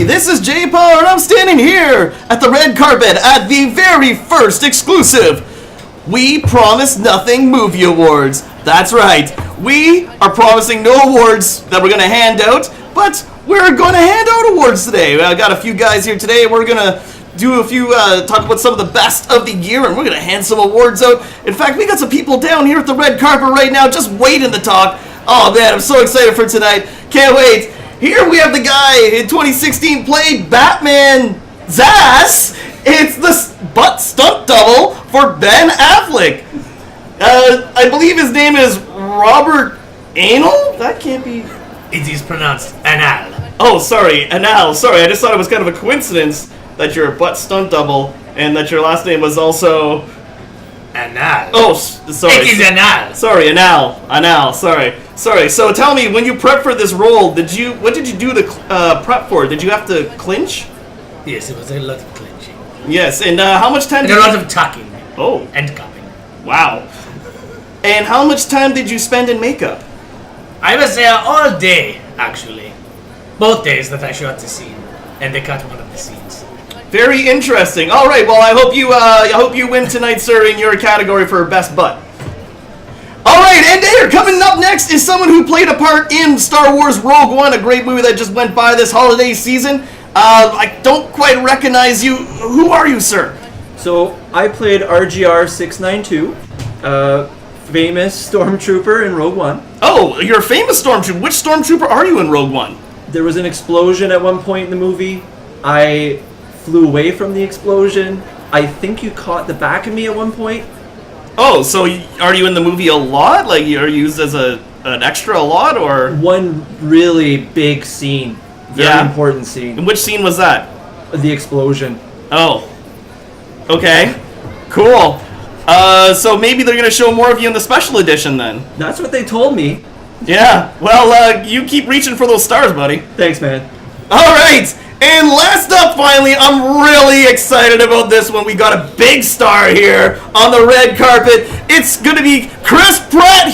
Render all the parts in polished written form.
This is JPar, and I'm standing here at the red carpet at the very first exclusive We Promise Nothing Movie Awards. That's right. We are promising no awards that we're going to hand out, but we're going to hand out awards today. I got a few guys here today. We're going to do a few, talk about some of the best of the year, and we're going to hand some awards out. In fact, we got some people down here at the red carpet right now just waiting to talk. Oh man, I'm so excited for tonight. Can't wait. Here we have the guy in 2016 played Batman Zsasz. It's the butt stunt double for Ben Affleck. I believe his name is Robert Anal? That can't be... It is pronounced Anal. Oh, sorry, Anal. Sorry, I just thought it was kind of a coincidence that you're a butt stunt double and that your last name was also... Anal. Oh, sorry. It is Anal. Sorry, Anal. Sorry. So tell me, when you prepped for this role, what did you do to prep for it? Did you have to clinch? Yes, it was a lot of clenching. Yes, and how much time? And a lot of tucking. Oh. And cupping. Wow. And how much time did you spend in makeup? I was there all day, actually. Both days that I shot the scene, and they cut one of the scenes. Very interesting. All right. Well, I hope you win tonight, sir, in your category for best butt. All right, and there, coming up next is someone who played a part in Star Wars Rogue One, a great movie that just went by this holiday season. I don't quite recognize you. Who are you, sir? So I played RGR 692, famous stormtrooper in Rogue One. Oh, you're a famous stormtrooper. Which stormtrooper are you in Rogue One? There was an explosion at one point in the movie. I flew away from the explosion. I think you caught the back of me at one point. Oh, so are you in the movie a lot? Like, you're used as an extra a lot, or? One really big scene. Very important scene. And which scene was that? The explosion. Oh. Okay. Cool. So maybe they're going to show more of you in the special edition then. That's what they told me. Yeah. Well, you keep reaching for those stars, buddy. Thanks, man. All right. And last up, finally, I'm really excited about this one. We got a big star here on the red carpet. It's going to be Chris Pratt.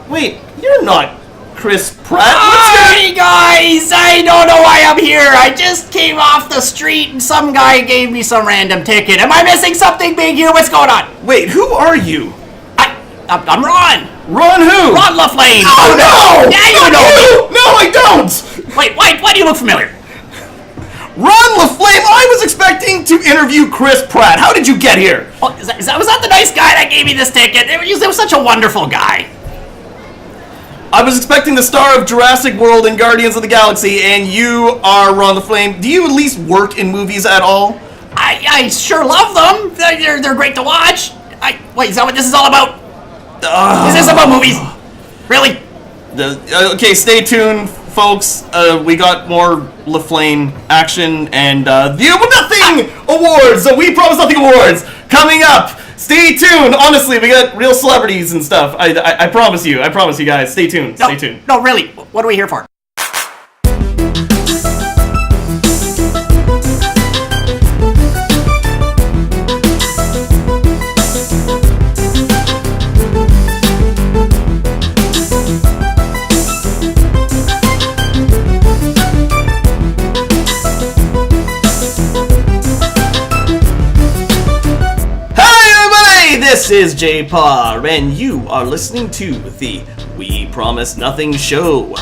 Wait, you're not Chris Pratt. Hi, guys! I don't know why I'm here. I just came off the street and some guy gave me some random ticket. Am I missing something big here? What's going on? Wait, who are you? I'm Ron. Ron who? Ron LaFlame. Oh, no! Yeah, you know me. No, I don't! Wait, why do you look familiar? Ron LaFlame, I was expecting to interview Chris Pratt. How did you get here? Oh, was that the nice guy that gave me this ticket? He was such a wonderful guy. I was expecting the star of Jurassic World and Guardians of the Galaxy, and you are Ron LaFlame. Do you at least work in movies at all? I sure love them. They're great to watch. Wait, is that what this is all about? Is this about movies? Really? Okay, stay tuned, folks. We got more LaFlame action and the Nothing Awards. So We Promise Nothing Awards coming up. Stay tuned. Honestly, we got real celebrities and stuff. I promise you. I promise you guys. Stay tuned. Stay tuned. No, really. What are we here for? This is JPar, and you are listening to the We Promise Nothing show.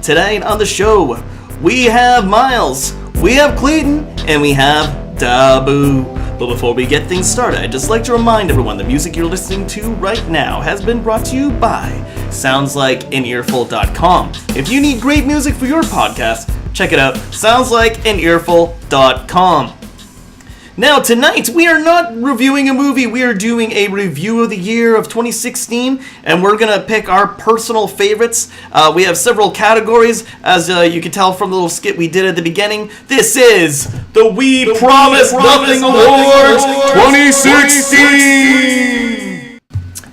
Tonight on the show, we have Myles, we have Clayton, and we have Da Boo. But before we get things started, I'd just like to remind everyone the music you're listening to right now has been brought to you by SoundsLikeAnEarful.com. If you need great music for your podcast, check it out, SoundsLikeAnEarful.com. Now, tonight, we are not reviewing a movie, we are doing a review of the year of 2016, and we're going to pick our personal favorites. We have several categories, as you can tell from the little skit we did at the beginning. This is the We Promise Nothing Awards 2016!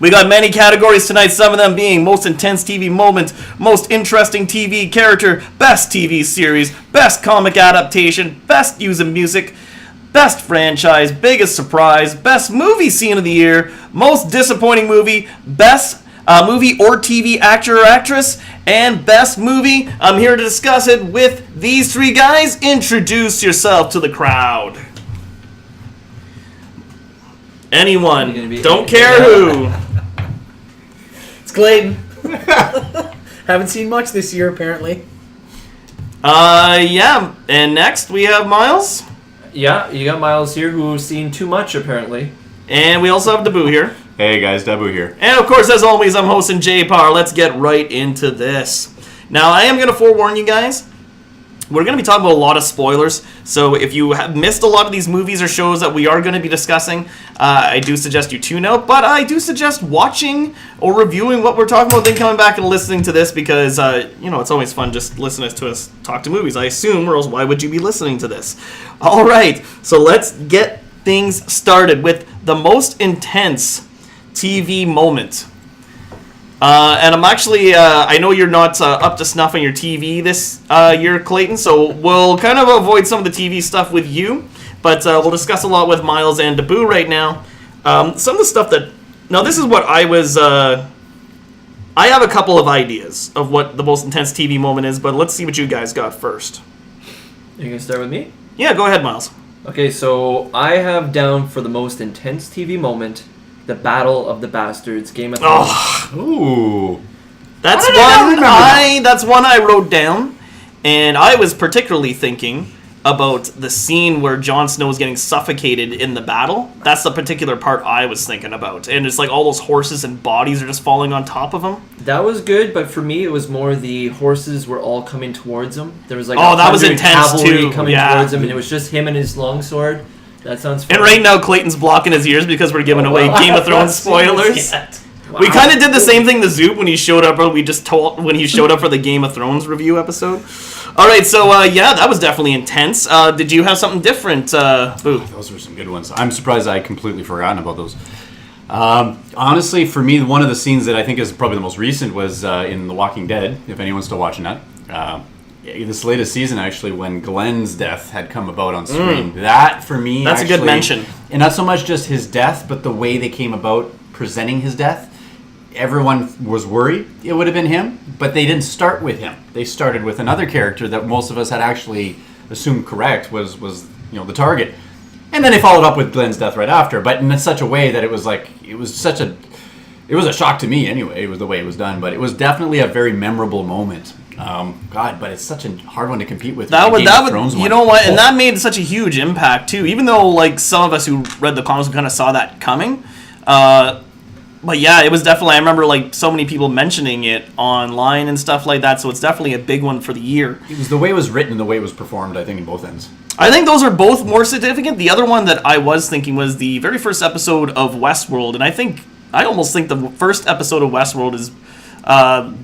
We got many categories tonight, some of them being Most Intense TV Moment, Most Interesting TV Character, Best TV Series, Best Comic Adaptation, Best Use of Music, Best Franchise, Biggest Surprise, Best Movie Scene of the Year, Most Disappointing Movie, Best Movie or TV Actor or Actress, and Best Movie. I'm here to discuss it with these three guys. Introduce yourself to the crowd. Anyone. Don't care who. It's Clayton. Haven't seen much this year, apparently. Yeah. And next we have Myles. Yeah, you got Myles here who's seen too much, apparently. And we also have Da Boo here. Hey guys, Da Boo here. And of course, as always, I'm hosting JPar. Let's get right into this. Now, I am going to forewarn you guys. We're going to be talking about a lot of spoilers. So if you have missed a lot of these movies or shows that we are going to be discussing, I do suggest you tune out. But I do suggest watching or reviewing what we're talking about, then coming back and listening to this because, it's always fun just listening to us talk to movies, I assume, or else why would you be listening to this? All right, so let's get things started with the most intense TV moment. And I'm actually, I know you're not up to snuff on your TV this year, Clayton, so we'll kind of avoid some of the TV stuff with you, but we'll discuss a lot with Myles and Da Boo right now. Some of the stuff that... Now, this is what I was... I have a couple of ideas of what the most intense TV moment is, but let's see what you guys got first. You gonna start with me? Yeah, go ahead, Myles. Okay, so I have down for the most intense TV moment, the Battle of the Bastards, Game of Thrones. Oh, Ooh. that's one I wrote down, and I was particularly thinking about the scene where Jon Snow is getting suffocated in the battle. That's the particular part I was thinking about, and it's like all those horses and bodies are just falling on top of him. That was good, but for me, it was more the horses were all coming towards him. There was like that was 100 intense cavalry too. coming Yeah. towards him, and it was just him and his longsword. That sounds fun. And right now, Clayton's blocking his ears because we're giving away Game of Thrones spoilers. Wow. We kind of did the same thing to Zoop when he showed up, or we just told when he showed up for the Game of Thrones review episode. All right, so that was definitely intense. Did you have something different, Boo? Those were some good ones. I'm surprised I completely forgotten about those. Honestly, for me, one of the scenes that I think is probably the most recent was in The Walking Dead, if anyone's still watching that. This latest season, actually, when Glenn's death had come about on screen. That, for me, That's a good mention. And not so much just his death, but the way they came about presenting his death. Everyone was worried it would have been him, but they didn't start with him. They started with another character that most of us had actually assumed correct was the target. And then they followed up with Glenn's death right after, but in such a way that it was a shock to me anyway. It was the way it was done, but it was definitely a very memorable moment. But it's such a hard one to compete with. That Game of Thrones one. You know what? And that made such a huge impact too. Even though like some of us who read the comics kind of saw that coming. But yeah, it was definitely. I remember like so many people mentioning it online and stuff like that. So it's definitely a big one for the year. It was the way it was written and the way it was performed. I think in both ends. I think those are both more significant. The other one that I was thinking was the very first episode of Westworld, and I almost think the first episode of Westworld is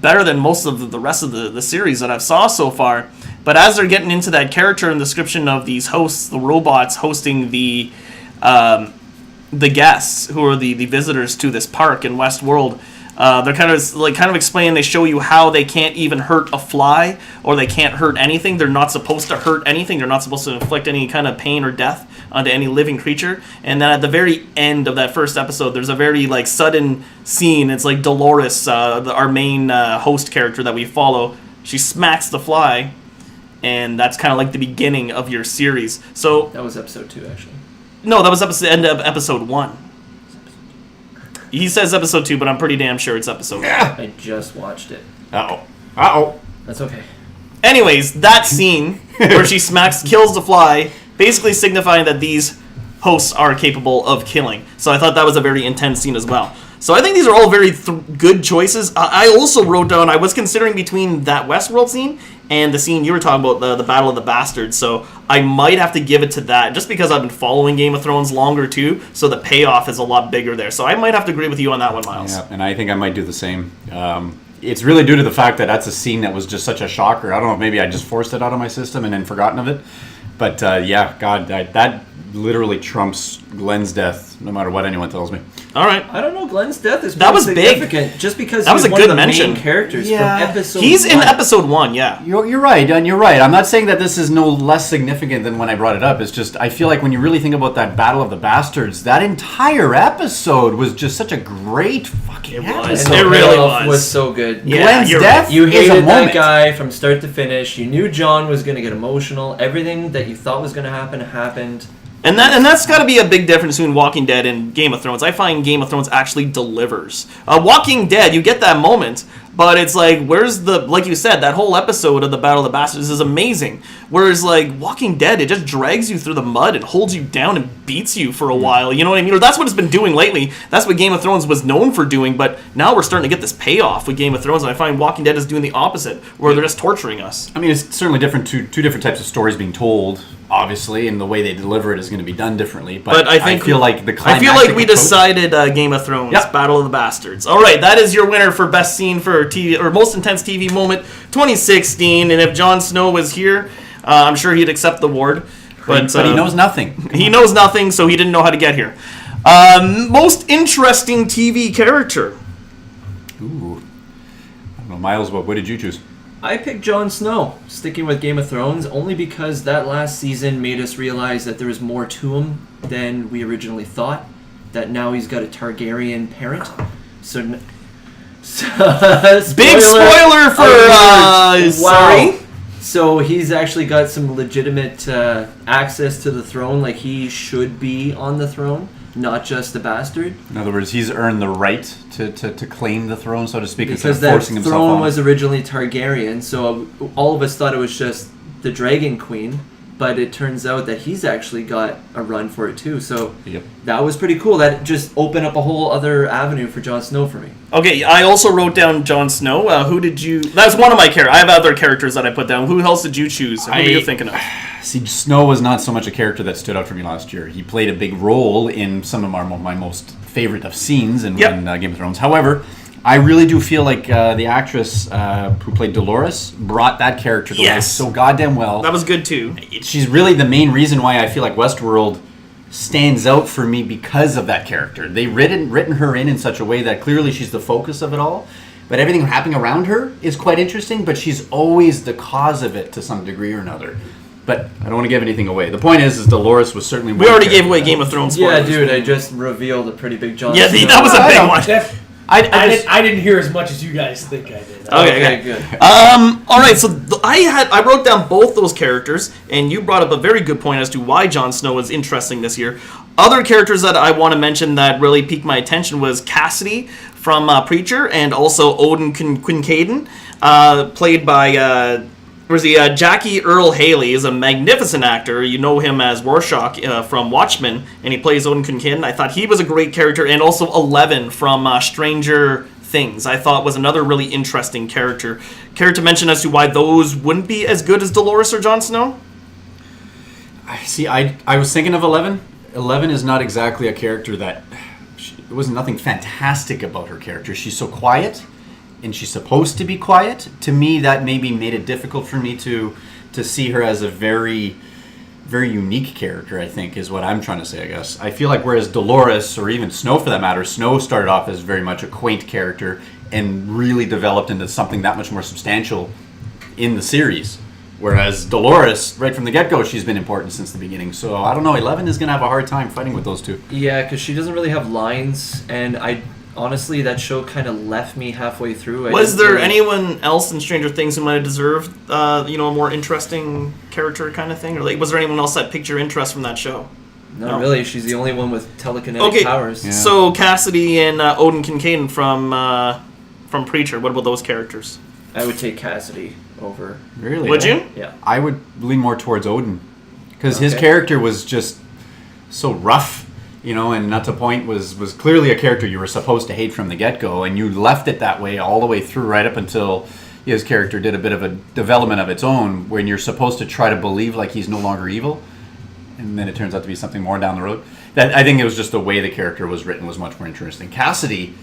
better than most of the rest of the series that I've saw so far. But as they're getting into that character and description of these hosts, the robots hosting the guests who are the visitors to this park in Westworld, they're kind of explaining. They show you how they can't even hurt a fly, or they can't hurt anything. They're not supposed to hurt anything. They're not supposed to inflict any kind of pain or death onto any living creature. And then at the very end of that first episode, there's a very like sudden scene. It's like Dolores, our main host character that we follow. She smacks the fly, and that's kind of like the beginning of your series. So That was episode 2, actually. no, that was end of episode 1. He says episode 2, but I'm pretty damn sure it's episode 1. I just watched it. Uh-oh. That's okay. Anyways, that scene where she kills the fly, basically signifying that these hosts are capable of killing. So I thought that was a very intense scene as well. So I think these are all very good choices. I also wrote down, I was considering between that Westworld scene and the scene you were talking about, the Battle of the Bastards. So I might have to give it to that, just because I've been following Game of Thrones longer too, so the payoff is a lot bigger there. So I might have to agree with you on that one, Myles. Yeah, and I think I might do the same. It's really due to the fact that that's a scene that was just such a shocker. I don't know if maybe I just forced it out of my system and then forgotten of it. But that literally trumps Glenn's death, no matter what anyone tells me. All right. I don't know. Glenn's death is That was significant, big. just because That was he's a one good of the mention. main characters Yeah. from episode. He's in 1. episode 1, yeah. You're right, and you're right. I'm not saying that this is no less significant than when I brought it up. It's just I feel like when you really think about that Battle of the Bastards, that entire episode was just such a great fucking was. episode. It The really payoff was. so good. Yeah, Glenn's you're death You is a hated that moment. guy from start to finish. You knew John was going to get emotional. Everything that you thought was going to happen happened. And that's got to be a big difference between Walking Dead and Game of Thrones. I find Game of Thrones actually delivers. Walking Dead, you get that moment, but it's like, where's the, like you said, that whole episode of the Battle of the Bastards is amazing. Whereas, like, Walking Dead, it just drags you through the mud and holds you down and beats you for a while. You know what I mean? Or that's what it's been doing lately. That's what Game of Thrones was known for doing, but now we're starting to get this payoff with Game of Thrones, and I find Walking Dead is doing the opposite, where they're just torturing us. I mean, it's certainly different. Two different types of stories being told, obviously, and the way they deliver it is going to be done differently. But I think feel like the I feel like climactic we approach- decided Game of Thrones, Yep. Battle of the Bastards. All right, that is your winner for best scene for TV or most intense TV moment 2016. And if Jon Snow was here, I'm sure he'd accept the award. But he knows nothing. He knows nothing, so he didn't know how to get here. Most interesting TV character. Ooh. I don't know, Myles, what did you choose? I picked Jon Snow, sticking with Game of Thrones, only because that last season made us realize that there was more to him than we originally thought. That now he's got a Targaryen parent. So, Big spoiler for sorry. So he's actually got some legitimate access to the throne, like he should be on the throne, not just a bastard. In other words, he's earned the right to claim the throne, so to speak, Because instead that of forcing himself throne on. was originally Targaryen, so all of us thought it was just the Dragon Queen, but it turns out that he's actually got a run for it too. So Yep. that was pretty cool. That just opened up a whole other avenue for Jon Snow for me. Okay, I also wrote down Jon Snow. Who did you? That's one of my characters. I have other characters that I put down. Who else did you choose? Who were you thinking of? See, Snow was not so much a character that stood out for me last year. He played a big role in some of my most favorite of scenes in Game of Thrones. However, I really do feel like the actress who played Dolores brought that character to life Yes. so goddamn well. That was good too. She's really the main reason why I feel like Westworld stands out for me because of that character. They written her in such a way that clearly she's the focus of it all, but everything happening around her is quite interesting, but she's always the cause of it to some degree or another. But I don't want to give anything away. The point is Dolores was certainly We already gave away Game of Thrones. Yeah, spoilers. dude, I just revealed a pretty big Jon Yeah, Snow. that was a I big know. one. Jeff, I didn't hear as much as you guys think I did. Okay, good. All right, so I wrote down both those characters, and you brought up a very good point as to why Jon Snow was interesting this year. Other characters that I want to mention that really piqued my attention was Cassidy from Preacher, and also Odin Quincaden, played by Jackie Earl Haley. Is a magnificent actor. You know him as Rorschach from Watchmen, and he plays Odin Quincaden. I thought he was a great character, and also Eleven from Stranger Things, I thought was another really interesting character. Care to mention as to why those wouldn't be as good as Dolores or Jon Snow? See, I was thinking of 11. 11 is not exactly a character that... There was nothing fantastic about her character. She's so quiet, and she's supposed to be quiet. To me, that maybe made it difficult for me to see her as a very, very unique character, I think, is what I'm trying to say, I guess. I feel like whereas Dolores, or even Snow for that matter, Snow started off as very much a quaint character and really developed into something that much more substantial in the series. Whereas Dolores, right from the get-go, she's been important since the beginning. So, I don't know, 11 is going to have a hard time fighting with those two. Yeah, because she doesn't really have lines, and honestly, that show kind of left me halfway through. Was there anyone else in Stranger Things who might have deserved, a more interesting character kind of thing? Or was there anyone else that piqued your interest from that show? Not really. She's the only one with telekinetic powers. Yeah. So Cassidy and Odin Quincaden from Preacher, what about those characters? I would take Cassidy over. Really? Would you? Yeah. I would lean more towards Odin. Because his Okay. character was just so rough, and not to point was clearly a character you were supposed to hate from the get-go, and you left it that way all the way through, right up until his character did a bit of a development of its own, when you're supposed to try to believe like he's no longer evil, and then it turns out to be something more down the road. That I think it was just the way the character was written was much more interesting. Cassidy,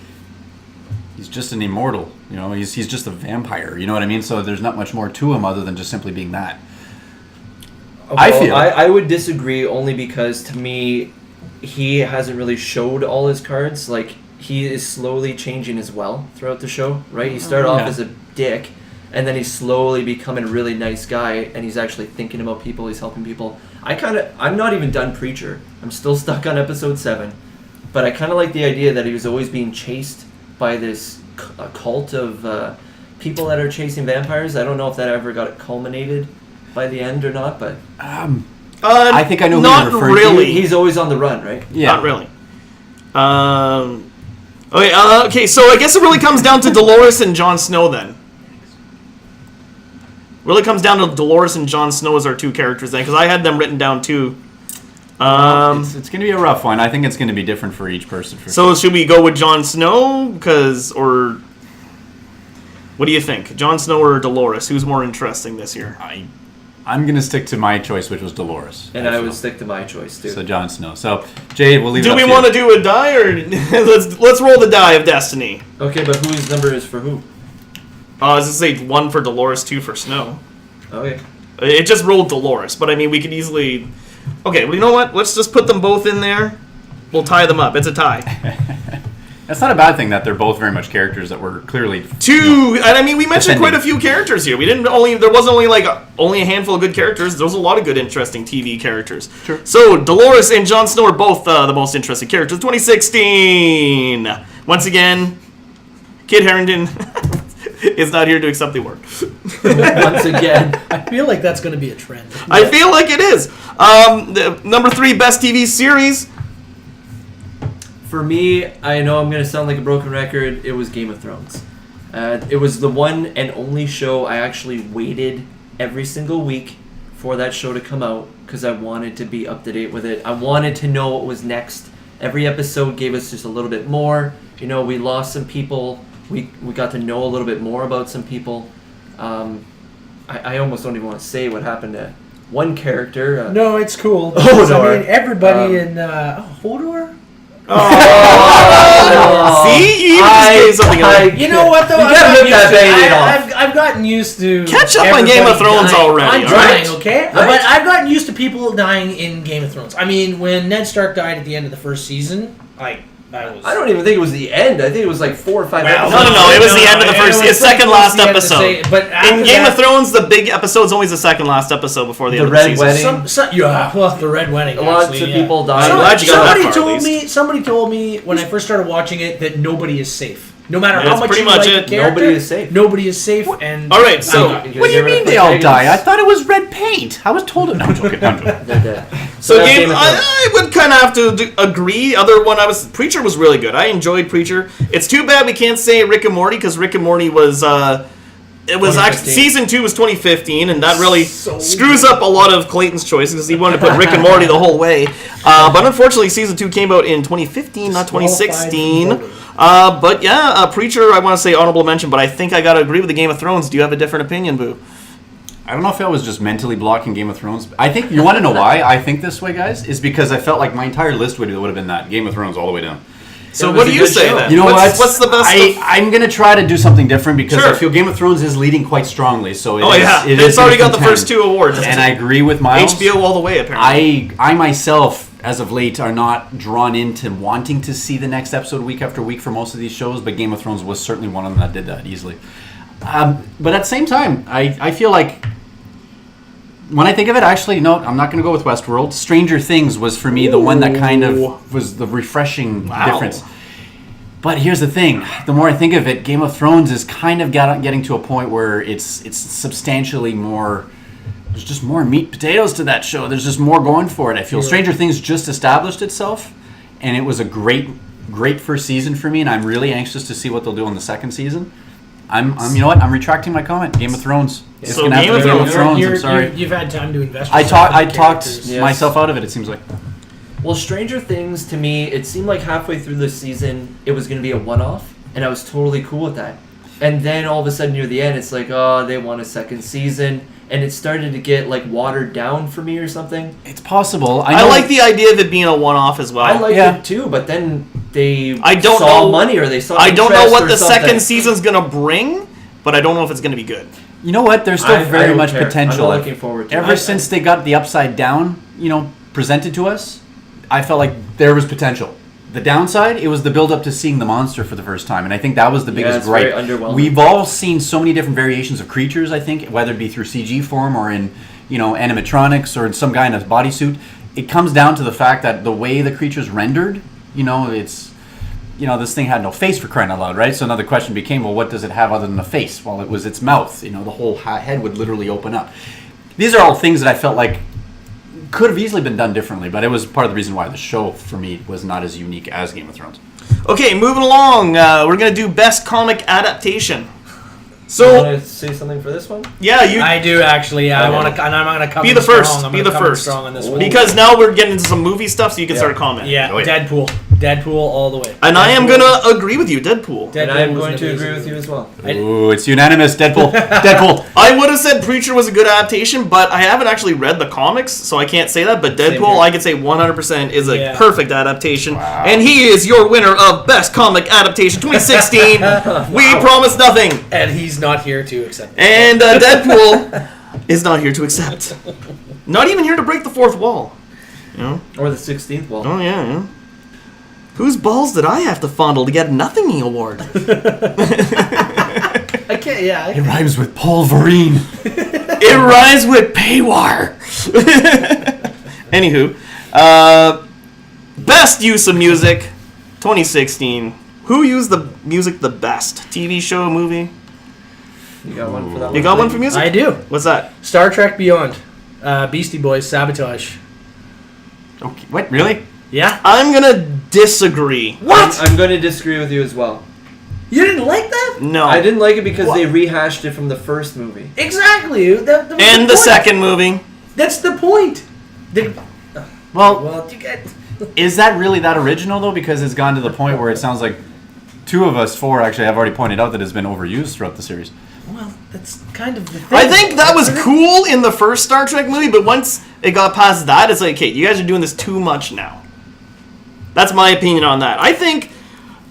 he's just an immortal, he's just a vampire, you know what I mean? So there's not much more to him other than just simply being that. I would disagree only because, to me, he hasn't really showed all his cards. Like, he is slowly changing as well throughout the show, right? He started off as a dick, and then he's slowly becoming a really nice guy, and he's actually thinking about people, he's helping people. I'm not even done Preacher. I'm still stuck on episode 7, but I kind of like the idea that he was always being chased by this cult of people that are chasing vampires. I don't know if that ever got culminated by the end or not, but... I think I know who not you're referring really. to. He's always on the run, right? Yeah. Not really. Okay, so I guess it really comes down to Dolores and Jon Snow then. Really comes down to Dolores and Jon Snow as our two characters then, because I had them written down too. It's going to be a rough one. I think it's going to be different for each person. So should we go with Jon Snow? Or what do you think? Jon Snow or Dolores? Who's more interesting this year? I'm going to stick to my choice, which was Dolores. And I would stick to my choice, too. So Jon Snow. So, Jay, we'll leave it Do up we to want you. to do a die, or let's roll the die of destiny? Okay, but whose number is for who? Does it say 1 for Dolores, 2 for Snow? Okay. It just rolled Dolores, but I mean, we could easily... Okay, well, you know what? Let's just put them both in there. We'll tie them up. It's a tie. That's not a bad thing that they're both very much characters that were clearly... And I mean, we mentioned Defending. quite a few characters here. There wasn't only a handful of good characters. There was a lot of good, interesting TV characters. Sure. So, Dolores and Jon Snow are both the most interesting characters. 2016! Once again, Kit Harington is not here to accept the award. Once again. I feel like that's going to be a trend. I feel like it is. Number 3, best TV series. For me, I know I'm going to sound like a broken record. It was Game of Thrones. It was the one and only show I actually waited every single week for that show to come out because I wanted to be up to date with it. I wanted to know what was next. Every episode gave us just a little bit more. You know, we lost some people. We got to know a little bit more about some people. I almost don't even want to say what happened to one character. No, it's cool. Hodor. I mean, everybody in Hodor? See? You even just gave something away. You know what, though? You gotta rip that Band-Aid off. I've gotten used to... Catch up on Game of Thrones dying. already, I'm dying, alright? okay? Right. But I've gotten used to people dying in Game of Thrones. I mean, when Ned Stark died at the end of the first season, I don't even think it was the end. I think it was like 4 or 5 Well, episodes. No, it was the end of the first, it's second like last the end to say episode. it, but after In Game that- of Thrones, the big episode's always the second last episode before the end of the Red season. Wedding. The Red Wedding. Lots actually, of yeah. people died. I'm glad you got that far, at least. Somebody told me when I first started watching it that nobody is safe. No matter That's how much pretty you much like it. the character, Nobody is safe. Nobody is safe. And All right, so- What do you mean they all die? I thought it was red paint. I was told it. No, I'm joking. I'm joking. They're dead. So that's Game, of Thrones. I would kind of have to agree. Other one Preacher was really good. I enjoyed Preacher. It's too bad we can't say Rick and Morty because Rick and Morty was it was actually 2015. season 2 was 2015, and that really screws up a lot of Clayton's choices because he wanted to put Rick and Morty the whole way. But unfortunately, season 2 came out in 2015, not 2016. But yeah, Preacher, I want to say honorable mention, but I think I got to agree with the Game of Thrones. Do you have a different opinion, Boo? I don't know if I was just mentally blocking Game of Thrones. I think you want to know why I think this way, guys, is because I felt like my entire list would have been that Game of Thrones all the way down. So It was what do a you good say show. then? You know What's the best? I'm gonna try to do something different because Sure. I feel Game of Thrones is leading quite strongly. So Oh yeah, it's already got the first 2 awards. and I agree with Myles. HBO all the way apparently. I myself, as of late, are not drawn into wanting to see the next episode week after week for most of these shows, but Game of Thrones was certainly one of them that did that easily. But at the same time, I feel like when I think of it, actually, no, I'm not going to go with Westworld. Stranger Things was for me the one that kind of was the refreshing difference. But here's the thing: the more I think of it, Game of Thrones is kind of getting to a point where it's substantially more. There's just more meat potatoes to that show. There's just more going for it. I feel Stranger Things just established itself, and it was a great first season for me. And I'm really anxious to see what they'll do in the second season. I'm you know what? I'm retracting my comment. Game of Thrones. It's So gonna have Game to of be Game of Thrones. Thrones. I'm sorry. You've had time to invest. I yourself in the talked characters. Yes. myself out of it. It seems like. Well, Stranger Things, to me, it seemed like halfway through the season, it was going to be a one-off, and I was totally cool with that. And then all of a sudden, near the end, it's like, oh, they want a second season, and it started to get, like, watered down for me or something. It's possible. I like the idea of it being a one-off as well. I liked Yeah. it too, but then they I don't saw know- money or they saw I don't know interest what or the something. second season's gonna bring, but I don't know if it's gonna be good. You know what? There's still I very don't much care. potential. I'm not looking forward to it. Ever since they got the Upside Down, presented to us, I felt like there was potential. The downside, it was the build-up to seeing the monster for the first time, and I think that was the biggest it's gripe. very underwhelming. We've all seen so many different variations of creatures, I think, whether it be through CG form or in, animatronics or in some guy in a bodysuit. It comes down to the fact that the way the creature's rendered, it's, this thing had no face for crying out loud, right? So another question became, well, what does it have other than a face? Well, it was its mouth. The whole head would literally open up. These are all things that I felt like could have easily been done differently, but it was part of the reason why the show, for me, was not as unique as Game of Thrones. Okay, moving along. We're going to do Best Comic Adaptation. You So, want to say something for this one? yeah, you... I do actually. Yeah, I want to, and I'm going to come Be in the first. strong. I'm Be gonna the come in first. strong on this one. Because now we're getting into some movie stuff, so you can start commenting. Yeah, Oh, yeah. Deadpool all the way. And I am going to agree with you, Deadpool. And I'm was going an to amazing agree with you as well. Ooh, it's unanimous. Deadpool. Deadpool. I would have said Preacher was a good adaptation, but I haven't actually read the comics, so I can't say that. But Same Deadpool, here. I could say 100% is a Yeah. perfect adaptation. And he is your winner of Best Comic Adaptation 2016. We promise nothing. And he's not here to accept it. And Deadpool is not here to accept. Not even here to break the fourth wall. Or the 16th wall. Oh, yeah. Whose balls did I have to fondle to get a Nothing award? I can't. Yeah. It rhymes with Polverine. It rhymes with Paywar. Anywho, best use of music, 2016. Who used the music the best? TV show, movie? You got one for that one? You got one for music? I do. What's that? Star Trek Beyond. Beastie Boys, Sabotage. Okay, what? Really? Yeah. I'm gonna disagree. What? I'm going to disagree with you as well. You didn't like that? No. I didn't like it because What? they rehashed it from the first movie. Exactly. That was And the point. second movie. That's the point. Well, Well, you get. is that really that original, though? Because it's gone to the point where it sounds like two of us, four actually, have already pointed out that it's been overused throughout the series. Well, that's kind of the thing. I think that was cool in the first Star Trek movie, but once it got past that, it's like, okay, you guys are doing this too much now. That's my opinion on that. I think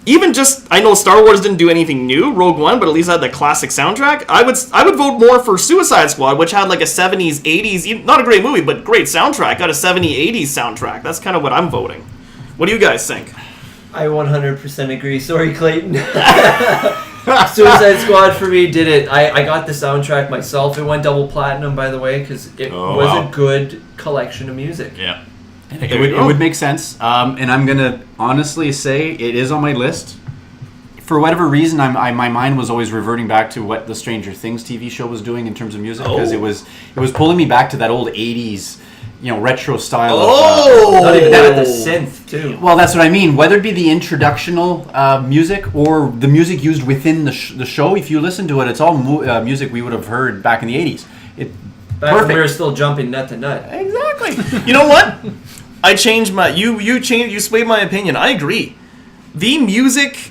even just, I know Star Wars didn't do anything new, Rogue One, but at least had the classic soundtrack. I would vote more for Suicide Squad, which had like a 70s, 80s, not a great movie, but great soundtrack. Got a 70s, 80s soundtrack. That's kind of what I'm voting. What do you guys think? I 100% agree. Sorry, Clayton. Suicide Squad for me did it. I got the soundtrack myself. It went double platinum, by the way, because it was wow. a good collection of music. Yeah. There It you would, go. it would make sense. And I'm going to honestly say it is on my list. For whatever reason, my mind was always reverting back to what the Stranger Things TV show was doing in terms of music, because it was pulling me back to that old 80s, retro style. Not even that, the Oh! synth, too. Well, that's what I mean. Whether it be the introductional music or the music used within the show, if you listen to it, it's all music we would have heard back in the 80s. Back when we Perfect. were still jumping nut to nut. Exactly. You know what? I changed my you swayed my opinion. I agree. The music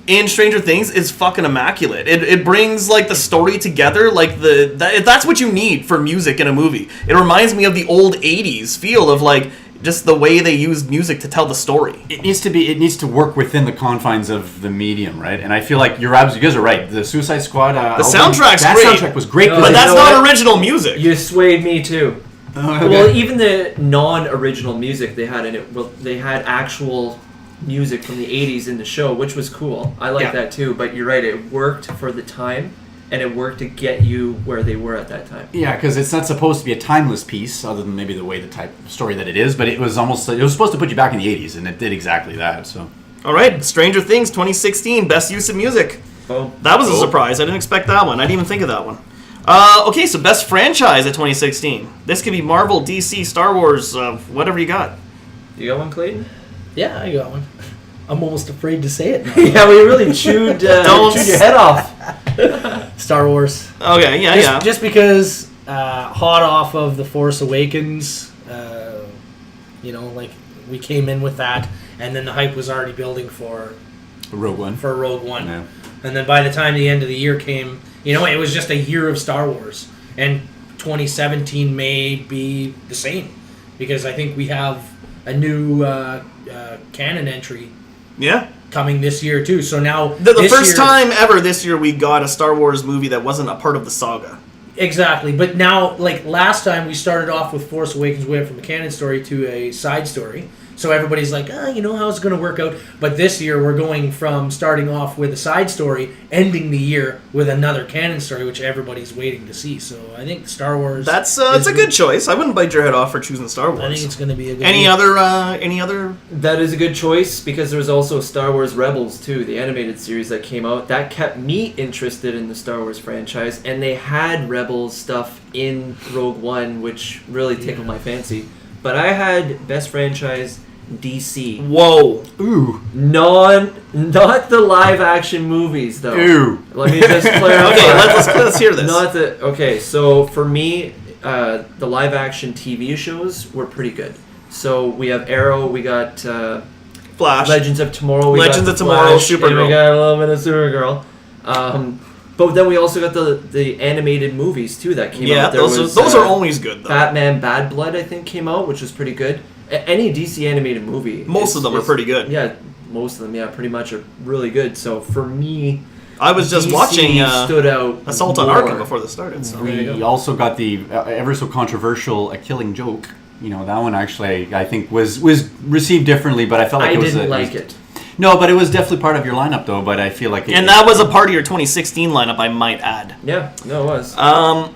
in Stranger Things is fucking immaculate. It brings like the story together, like that's what you need for music in a movie. It reminds me of the old 80s feel of like just the way they used music to tell the story. It needs to work within the confines of the medium, right? And I feel like you guys are right. The Suicide Squad. The soundtrack's that great. soundtrack was great, No, But you that's know not what? original music. You swayed me, too. Okay. Well, even the non-original music they had in it, they had actual music from the 80s in the show, which was cool. I like Yeah. that too, but you're right, it worked for the time, and it worked to get you where they were at that time. Yeah, because it's not supposed to be a timeless piece, other than maybe the way the type of story that it is. But it was supposed to put you back in the 80s, and it did exactly that. So All right, Stranger Things 2016, best use of music. Oh, That was a surprise. I didn't expect that one. I didn't even think of that one. Okay, so best franchise of 2016. This could be Marvel, DC, Star Wars, whatever you got. you got one, Clayton? Yeah, I got one. I'm almost afraid to say it now. Yeah, we really chewed Don't your head off. Star Wars. Okay, yeah. Just because hot off of The Force Awakens, like we came in with that, and then the hype was already building for Rogue One. Rogue One. Yeah. And then by the time the end of the year came, it was just a year of Star Wars. And 2017 may be the same, because I think we have a new canon entry Yeah. coming this year too. So now The this first year- time ever this year we got a Star Wars movie that wasn't a part of the saga. Exactly, but now, like last time, we started off with Force Awakens, we went from a canon story to a side story. So everybody's like, how's it going to work out? But this year we're going from starting off with a side story, ending the year with another canon story, which everybody's waiting to see. So I think Star Wars. That's a good choice. I wouldn't bite your head off for choosing Star Wars. I think it's going to be a good. Any other? That is a good choice because there was also Star Wars Rebels too, the animated series that came out. That kept me interested in the Star Wars franchise, and they had Rebels stuff in Rogue One, which really tickled my fancy. But I had best franchise DC. Whoa. Ooh. Not the live action movies though. Ooh. Let me just clarify. Okay, let's hear this. Okay, so for me, the live action TV shows were pretty good. So we have Arrow, we got Flash, Legends of Tomorrow, we Legends got of Tomorrow, Flash, and Supergirl. we got a little bit of Supergirl. But then we also got the animated movies too that came out. Yeah, those are always good though. Batman Bad Blood I think came out, which was pretty good. Any DC animated movie, Most of them are pretty good. Yeah, most of them, yeah, pretty much are really good. So for me, I was just DC watching stood out Assault on more. Arkham before this started. So. We also got the ever so controversial A Killing Joke. That one actually I think was received differently, but I felt like I it was didn't like it. No, but it was definitely part of your lineup though. But I feel like And that was a part of your 2016 lineup, I might add. Yeah, no, it was. I'm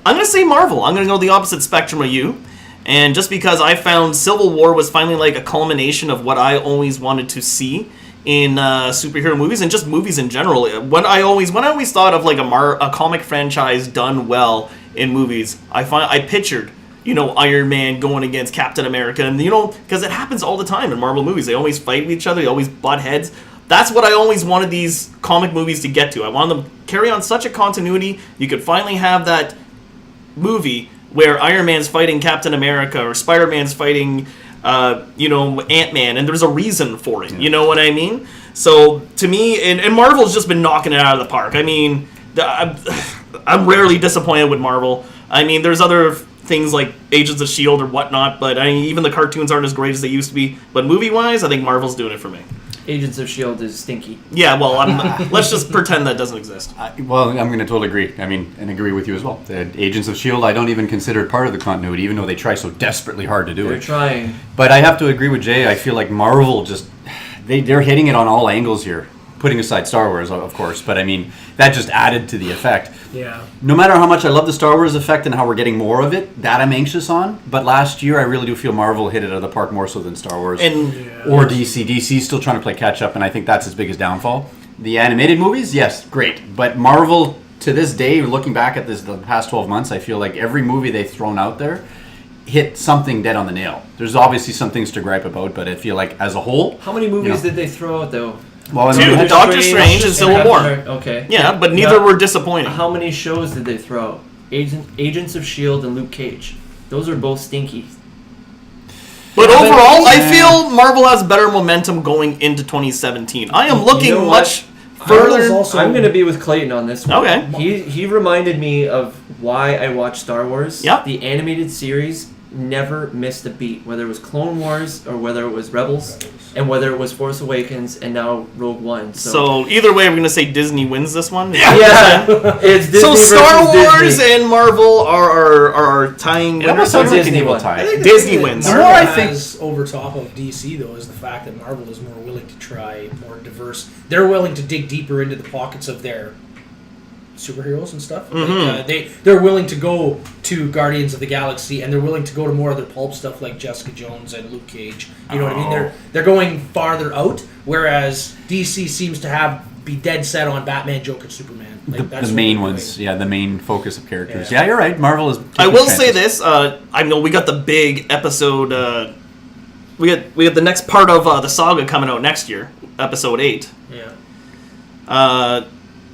gonna say Marvel. I'm gonna go the opposite spectrum of you. And just because I found Civil War was finally like a culmination of what I always wanted to see in superhero movies and just movies in general. When I always thought of like a comic franchise done well in movies, I pictured Iron Man going against Captain America, and because it happens all the time in Marvel movies. They always fight with each other. They always butt heads. That's what I always wanted these comic movies to get to. I wanted them to carry on such a continuity. You could finally have that movie where Iron Man's fighting Captain America or Spider-Man's fighting, Ant-Man, and there's a reason for it. You know what I mean? So, to me, and Marvel's just been knocking it out of the park. I mean, I'm rarely disappointed with Marvel. I mean, there's other things like Agents of S.H.I.E.L.D. or whatnot, but even the cartoons aren't as great as they used to be. But movie-wise, I think Marvel's doing it for me. Agents of S.H.I.E.L.D. is stinky. Yeah, well, let's just pretend that doesn't exist. Well, I'm going to totally agree. I mean, and agree with you as well. The Agents of S.H.I.E.L.D. I don't even consider it part of the continuity, even though they try so desperately hard to do They're it. trying. But I have to agree with Jay. I feel like Marvel just they're hitting it on all angles here. Putting aside Star Wars, of course, but I mean that just added to the effect. Yeah. No matter how much I love the Star Wars effect and how we're getting more of it, that I'm anxious on. But last year, I really do feel Marvel hit it out of the park more so than Star Wars or DC. DC's still trying to play catch up, and I think that's its biggest downfall. The animated movies, yes, great, but Marvel to this day, looking back at the past 12 months, I feel like every movie they've thrown out there hit something dead on the nail. There's obviously some things to gripe about, but I feel like as a whole, How many movies did they throw out though? well, Two, Doctor Strange and Civil War. Okay. Yeah, but neither were disappointing. How many shows did they throw out? Agents of S.H.I.E.L.D. and Luke Cage. Those are both stinky. But overall, I feel Marvel has better momentum going into 2017. I am looking much further. I'm going to be with Clayton on this one. Okay. He reminded me of why I watched Star Wars. Yep. The animated series never missed a beat, whether it was Clone Wars or whether it was Rebels. And whether it was Force Awakens and now Rogue One. So either way, we're going to say Disney wins this one? Yeah. It's Disney so Star versus Wars Disney. and Marvel are tying It almost sounds like an equal tie. Disney wins. Marvel I think has over top of DC though is the fact that Marvel is more willing to try more diverse. They're willing to dig deeper into the pockets of their superheroes and stuff. They're willing to go to Guardians of the Galaxy, and they're willing to go to more of their pulp stuff like Jessica Jones and Luke Cage. You know what I mean? They're going farther out, whereas DC seems to be dead set on Batman, Joker, Superman. Like, the main ones, the main focus of characters. Yeah. Yeah, you're right. Marvel is. I will say this. I know we got the big episode. We got the next part of the saga coming out next year, episode 8. Yeah.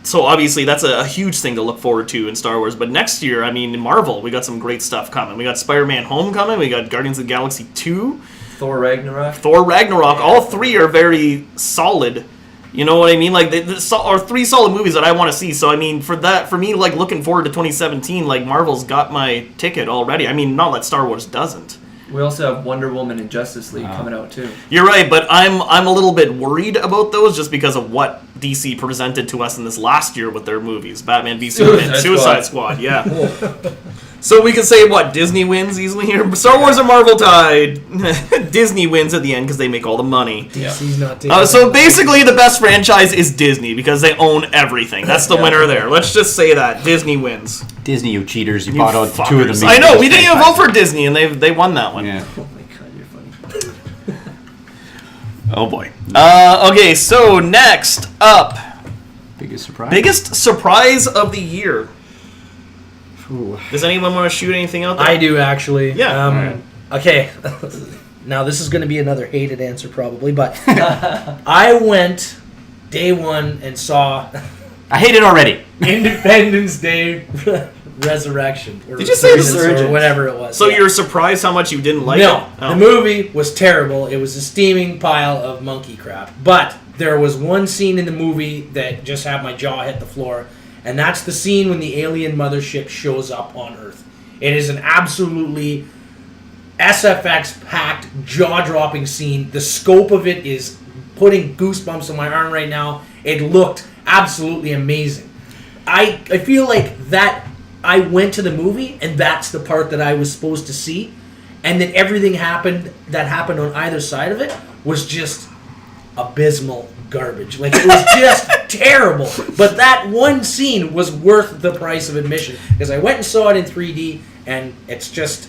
So obviously that's a huge thing to look forward to in Star Wars. But next year, I mean, in Marvel, we got some great stuff coming. We got Spider-Man Homecoming. We got Guardians of the Galaxy 2. Thor Ragnarok. All three are very solid. You know what I mean? Like, are three solid movies that I want to see. So, I mean, for me, like, looking forward to 2017, like, Marvel's got my ticket already. I mean, not that Star Wars doesn't. We also have Wonder Woman and Justice League coming out too. You're right, but I'm a little bit worried about those just because of what DC presented to us in this last year with their movies. Batman v Superman, Suicide Squad, yeah. So we can say what Disney wins easily here. Star Wars or Marvel tied. Disney wins at the end because they make all the money. DC's not taking So basically, the best franchise is Disney because they own everything. That's the winner there. Let's just say that Disney wins. Disney, you cheaters! You bought out Fuckers. 2 of them. I know we didn't even vote for Disney, and they won that one. Yeah. Oh my god, you're funny. Oh boy. Okay, so next up, Biggest surprise. biggest surprise of the year. Ooh. Does anyone want to shoot anything out there? I do actually. Yeah. Alright. Okay. Now this is going to be another hated answer probably, but I went day one and saw I hate it already. Independence Day Resurrection. Or Did you say Resurgence, or whatever it was? So yeah. you're surprised how much you didn't like No, it? Oh. the movie was terrible. It was a steaming pile of monkey crap. But there was one scene in the movie that just had my jaw hit the floor, and that's the scene when the alien mothership shows up on Earth. It is an absolutely SFX-packed, jaw-dropping scene. The scope of it is putting goosebumps on my arm right now. It looked absolutely amazing. I feel like that I went to the movie, and that's the part that I was supposed to see, and then everything that happened on either side of it was just abysmal garbage. Like, it was just terrible. But that one scene was worth the price of admission, because I went and saw it in 3D, and it's just...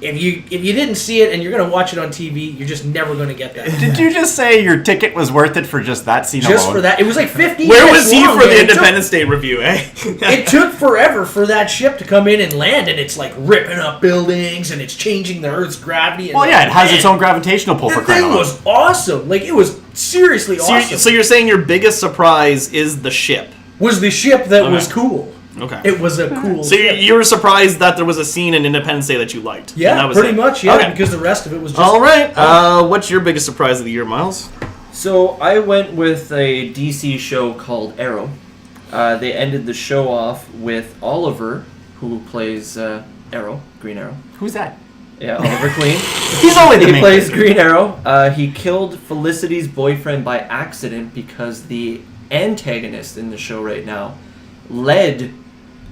If you didn't see it and you're going to watch it on TV, you're just never going to get that. Did you just say your ticket was worth it for just that scene Just alone? for that. It was like 15 Where minutes was he long, for man. the Independence Day review, eh? It took forever for that ship to come in and land, and it's like ripping up buildings, and it's changing the Earth's gravity. And Well, yeah, it has its own gravitational pull The for crying thing out loud. was awesome. Like, it was seriously awesome. So you're saying your biggest surprise is the ship? Was the ship that Okay. was cool. Okay. It was a cool So ship. you were surprised that there was a scene in Independence Day that you liked? And Yeah, that was pretty it. much, yeah, Okay. because the rest of it was just... All right. What's your biggest surprise of the year, Myles? So I went with a DC show called Arrow. They ended the show off with Oliver, who plays Arrow, Green Arrow. Who's that? Yeah, Oliver Queen. He's only the He main plays character. Green Arrow. He killed Felicity's boyfriend by accident because the antagonist in the show right now led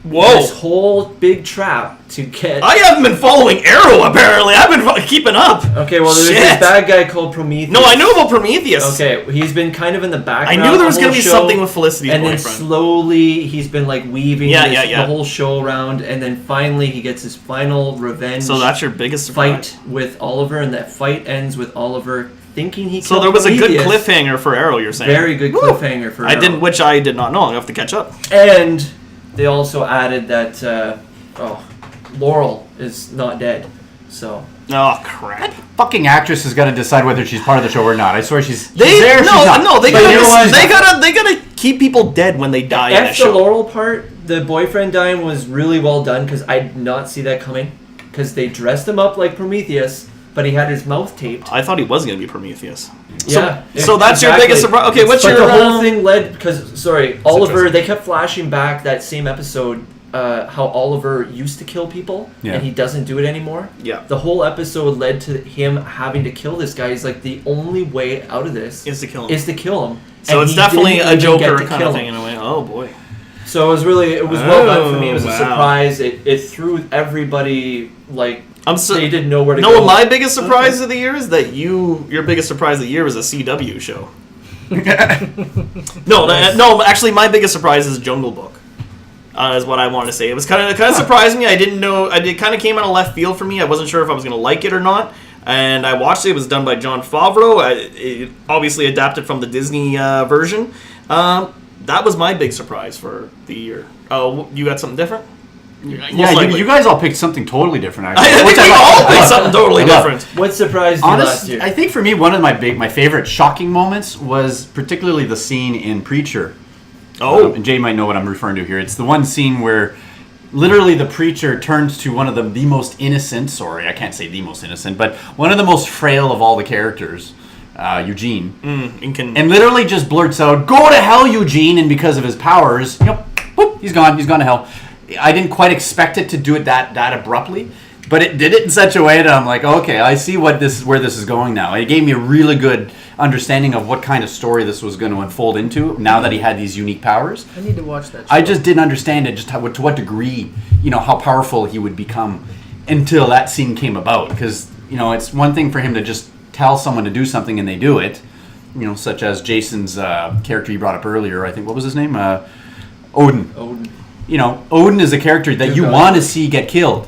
this whole big trap to get... I haven't been following Arrow, apparently. I've been keeping up. Okay, well, there's Shit. this bad guy called Prometheus. No, I know about Prometheus. Okay, he's been kind of in the I background. knew there was the going whole to be show, something with Felicity's and boyfriend. then slowly he's been like weaving the whole show around, and then finally he gets his final revenge So that's your biggest surprise. fight with Oliver, and that fight ends with Oliver thinking he So killed there was a good Prometheus. cliffhanger for Arrow, you're saying? Very good cliffhanger for Arrow. which I did not know. I'll have to catch up. And they also added that Laurel is not dead. So Oh, crap. Fucking actress has got to decide whether she's part of the show or not. I swear she's They there. she's not. they But you know what? gotta keep people dead when they die in a F the show. Laurel part, the boyfriend dying was really well done because I did not see that coming. Because they dressed him up like Prometheus, but he had his mouth taped. I thought he was gonna be Prometheus. Yeah. So that's your biggest surprise. Okay, what's but your the whole thing led because Oliver. They kept flashing back that same episode. How Oliver used to kill people and he doesn't do it anymore. Yeah. The whole episode led to him having to kill this guy. He's like, the only way out of this is to kill him. So And it's he definitely didn't a even Joker get to kind kill of thing him. in a way. Oh boy. So it was well done for me. It was a wow. surprise. It threw everybody they didn't know where to know go. what my biggest surprise of the year is? That your biggest surprise of the year was a CW show. No, actually, my biggest surprise is Jungle Book. Is what I wanted to say. It was kind of surprised me. I didn't know. It kind of came out of left field for me. I wasn't sure if I was going to like it or not. And I watched it. It was done by Jon Favreau. It obviously adapted from the Disney version. That was my big surprise for the year. Oh, you got something different? Yeah, you guys all picked something totally different. I Actually, think we all picked something totally different. What surprised you last year? I think for me, one of my favorite shocking moments was particularly the scene in Preacher. Oh. And Jay might know what I'm referring to here. It's the one scene where literally the preacher turns to one of the most innocent, sorry, I can't say the most innocent, but one of the most frail of all the characters, Eugene. And literally just blurts out, "Go to hell, Eugene," and because of his powers, whoop, he's gone to hell. I didn't quite expect it to do it that abruptly, But it did it in such a way that I'm like, okay, I see where this is going now. It gave me a really good understanding of what kind of story this was going to unfold into now that he had these unique powers. I need to watch that show. I just didn't understand it, just to what degree, how powerful he would become until that scene came about. Because, it's one thing for him to just tell someone to do something and they do it, such as Jason's character you brought up earlier. I think, what was his name? Odin. Odin is a character that you want to see get killed,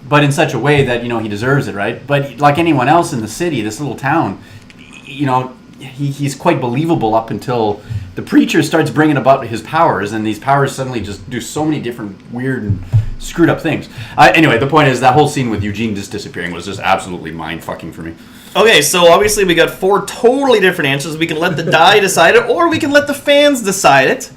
but in such a way that, he deserves it, right? But like anyone else in the city, this little town, he's quite believable up until the preacher starts bringing about his powers, and these powers suddenly just do so many different weird and screwed up things. Anyway, the point is that whole scene with Eugene just disappearing was just absolutely mind-fucking for me. Okay, so obviously we got 4 totally different answers. We can let the die decide it, or we can let the fans decide it.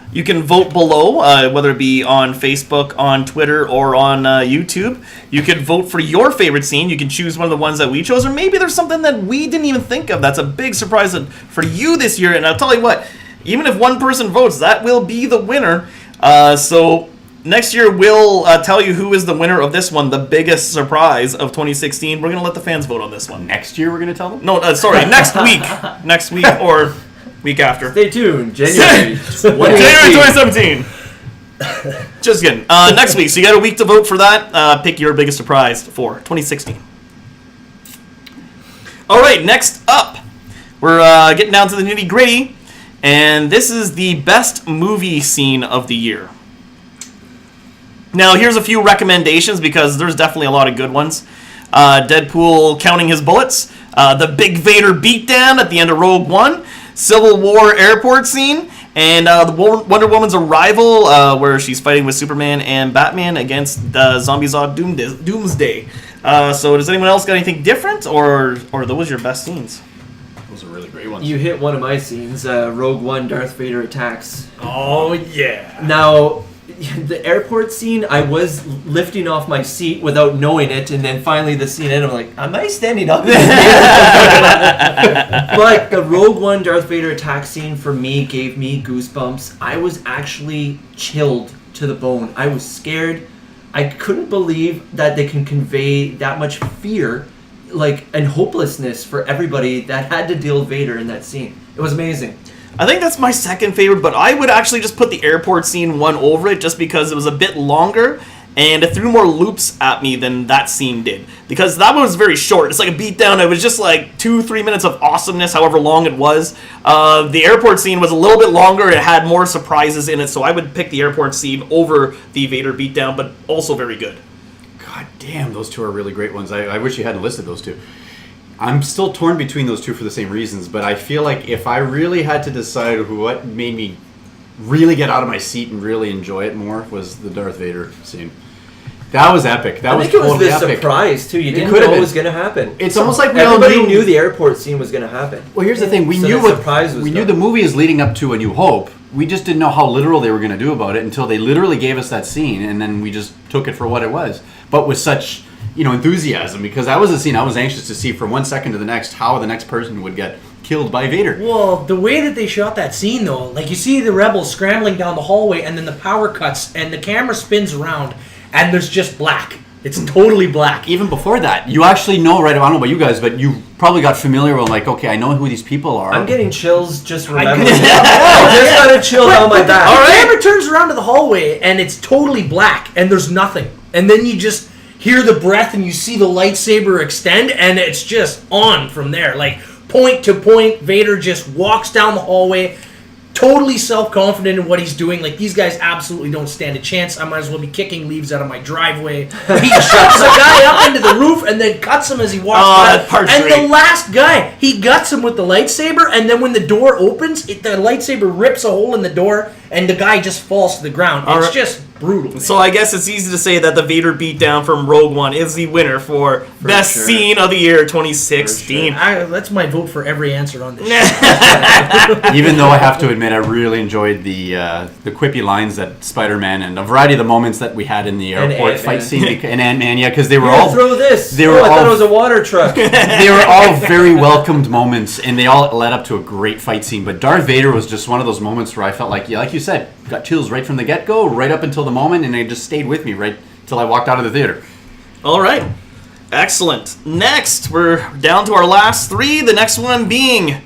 You can vote below, whether it be on Facebook, on Twitter, or on YouTube. You can vote for your favorite scene. You can choose one of the ones that we chose, or maybe there's something that we didn't even think of that's a big surprise for you this year. And I'll tell you what, even if one person votes, that will be the winner. So next year we'll tell you who is the winner of this one, the biggest surprise of 2016. We're going to let the fans vote on this one. Next year we're going to tell them? No, sorry, next week. Next week or week after. Stay tuned. January. January 2017. Just kidding. Next week. So you got a week to vote for that. Pick your biggest surprise for 2016. All right, next up. We're getting down to the nitty gritty. And this is the best movie scene of the year. Now, here's a few recommendations because there's definitely a lot of good ones. Deadpool counting his bullets. The big Vader beatdown at the end of Rogue One. Civil War airport scene, and the Wonder Woman's arrival, where she's fighting with Superman and Batman against Zombie Zod Doomsday. So does anyone else got anything different, or those your best scenes? Those are really great ones. You hit one of my scenes, Rogue One, Darth Vader attacks. Oh, yeah. Now, the airport scene, I was lifting off my seat without knowing it, and then finally the scene ended, I'm like, am I standing up? But the Rogue One Darth Vader attack scene for me gave me goosebumps. I was actually chilled to the bone. I was scared. I couldn't believe that they can convey that much fear and hopelessness for everybody that had to deal with Vader in that scene. It was amazing. I think that's my second favorite, but I would actually just put the airport scene one over it just because it was a bit longer and it threw more loops at me than that scene did. Because that one was very short. It's like a beatdown. It was just like 2-3 minutes of awesomeness, however long it was. The airport scene was a little bit longer. It had more surprises in it, so I would pick the airport scene over the Vader beatdown, but also very good. God damn, those two are really great ones. I wish you hadn't listed those two. I'm still torn between those two for the same reasons, but I feel like if I really had to decide what made me really get out of my seat and really enjoy it more was the Darth Vader scene. That was epic. I think it was the surprise too. You didn't know what was going to happen. It's almost like everybody knew the airport scene was going to happen. Well, here's the thing: we knew the movie is leading up to A New Hope. We just didn't know how literal they were going to do about it until they literally gave us that scene, and then we just took it for what it was. But with such enthusiasm, because that was a scene I was anxious to see from one second to the next how the next person would get killed by Vader. Well, the way that they shot that scene, though, you see the rebels scrambling down the hallway, and then the power cuts, and the camera spins around, and there's just black. It's totally black. Even before that, you actually know, right? I don't know about you guys, but you probably got familiar with, okay, I know who these people are. I'm getting chills just remembering. I just got a chill down my back. The camera turns around to the hallway, and it's totally black, and there's nothing. And then you just hear the breath and you see the lightsaber extend, and it's just on from there. Point to point, Vader just walks down the hallway, totally self-confident in what he's doing. These guys absolutely don't stand a chance. I might as well be kicking leaves out of my driveway. He shoots a guy up into the roof and then cuts him as he walks by. And the last guy, he guts him with the lightsaber, and then when the door opens, the lightsaber rips a hole in the door, and the guy just falls to the ground. It's just brutal. Man. So I guess it's easy to say that the Vader beatdown from Rogue One is the winner for best scene of the year 2016. That's my vote for every answer on this. Even though I have to admit, I really enjoyed the quippy lines that Spider-Man and a variety of the moments that we had in the airport fight scene and Ant-Man, because they were all throw this. They were I thought it was a water truck. They were all very welcomed moments, and they all led up to a great fight scene. But Darth Vader was just one of those moments where I felt like you said, got chills right from the get-go, right up until the moment, and it just stayed with me right till I walked out of the theater. All right. Excellent. Next, we're down to our last three. The next one being